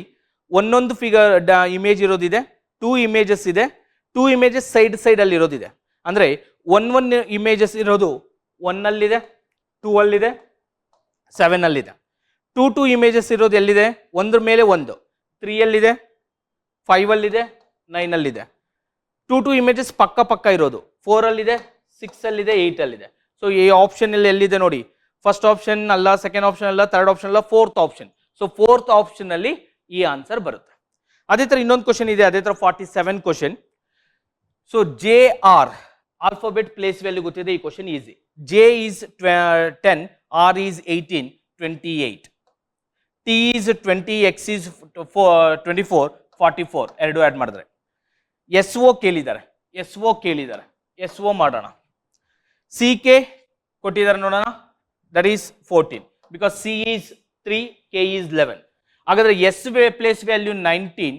ಒಂದೊಂದು ಫಿಗರ್ ಇಮೇಜ್ ಇರೋದಿದೆ, 2 ಇಮೇಜಸ್ ಇದೆ, 2 ಇಮೇಜಸ್ ಸೈಡ್ ಅಲ್ಲಿ ಇರೋದಿದೆ. ಅಂದ್ರೆ ಒನ್ ಇಮೇಜಸ್ ಇರೋದು 1 ಅಲ್ಲಿದೆ, 2 ಅಲ್ಲಿದೆ, 7 ಅಲ್ಲಿದೆ. 2 ಇಮೇಜಸ್ ಇರೋದು ಎಲ್ಲಿದೆ, ಒಂದ್ರ ಮೇಲೆ ಒಂದು 3 ಅಲ್ಲಿದೆ, 5 ಅಲ್ಲಿದೆ, 9 ಅಲ್ಲಿದೆ. 2 ಇಮೇಜಸ್ ಪಕ್ಕ ಇರೋದು 4 ಅಲ್ಲಿದೆ, 6 ಅಲ್ಲಿದೆ, 8 ಅಲ್ಲಿದೆ. ಸೊ ಈ ಆಪ್ಷನ್ ಅಲ್ಲಿ ಎಲ್ಲಿದೆ ನೋಡಿ, ಫಸ್ಟ್ ಆಪ್ಷನ್ ಅಲ್ಲ, ಸೆಕೆಂಡ್ ಆಪ್ಷನ್ ಅಲ್ಲ, ಥರ್ಡ್ ಆಪ್ಷನ್ ಅಲ್ಲ, fourth option. So fourth option ಅಲ್ಲಿ ಈ ಆನ್ಸರ್ ಬರುತ್ತೆ. ಅದೇ ತರ ಇನ್ನೊಂದು ಕ್ವಶನ್ ಇದೆ, ಅದೇ ತರ 47 question. So J R alphabet place value ಗೊತ್ತಿದೆ, ಈ question easy. J is 10, R is 18, 28, T is 20, X is 24, 44 ಎರಡು ಆ್ಯಡ್ ಮಾಡಿದ್ರೆ. ಎಸ್ ಒ ಕೇಳಿದ್ದಾರೆ, ಎಸ್ ಒ ಮಾಡೋಣ. ಸಿ ಕೆ ಕೊಟ್ಟಿದ್ದಾರೆ ನೋಡೋಣ, that is 14 because C is 3, K is 11. ಹಾಗಾದ್ರೆ S place value 19,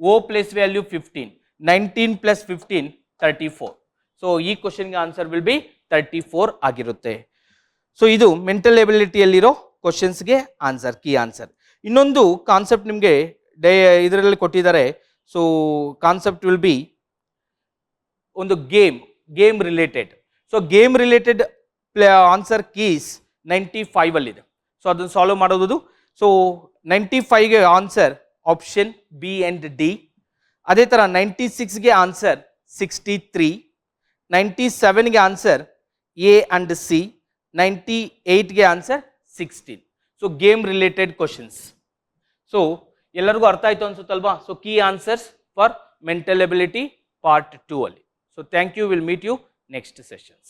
O place value 15, 19 plus 15 34. So ಈ ಕ್ವಶನ್ಗೆ answer will be 34 ಆಗಿರುತ್ತೆ. ಸೊ ಇದು ಮೆಂಟಲ್ ಎಬಿಲಿಟಿಯಲ್ಲಿರೋ ಕ್ವಶನ್ಸ್ಗೆ ಆನ್ಸರ್, ಕೀ ಆನ್ಸರ್. ಇನ್ನೊಂದು ಕಾನ್ಸೆಪ್ಟ್ ನಿಮಗೆ ಇದರಲ್ಲಿ ಕೊಟ್ಟಿದ್ದಾರೆ. ಸೊ ಕಾನ್ಸೆಪ್ಟ್ ವಿಲ್ ಬಿ ಒಂದು game related. So game related answer keys 95 ಅಲ್ಲಿದೆ. ಸೊ ಅದನ್ನು ಸಾಲ್ವ್ ಮಾಡೋದು. ಸೊ 95ಗೆ answer option B and D. ಅದೇ ಥರ 96ಗೆ ಆನ್ಸರ್ 63, 97ಗೆ ಆನ್ಸರ್ ಎ ಅಂಡ್ ಸಿ, 98ಗೆ answer 16. So game related questions. So ಎಲ್ಲರಿಗೂ ಅರ್ಥ ಆಯ್ತು ಅನ್ಸುತ್ತಲ್ವಾ. So key answers for mental ability part 2 ಅಲ್ಲಿ. So thank you, will meet you next sessions.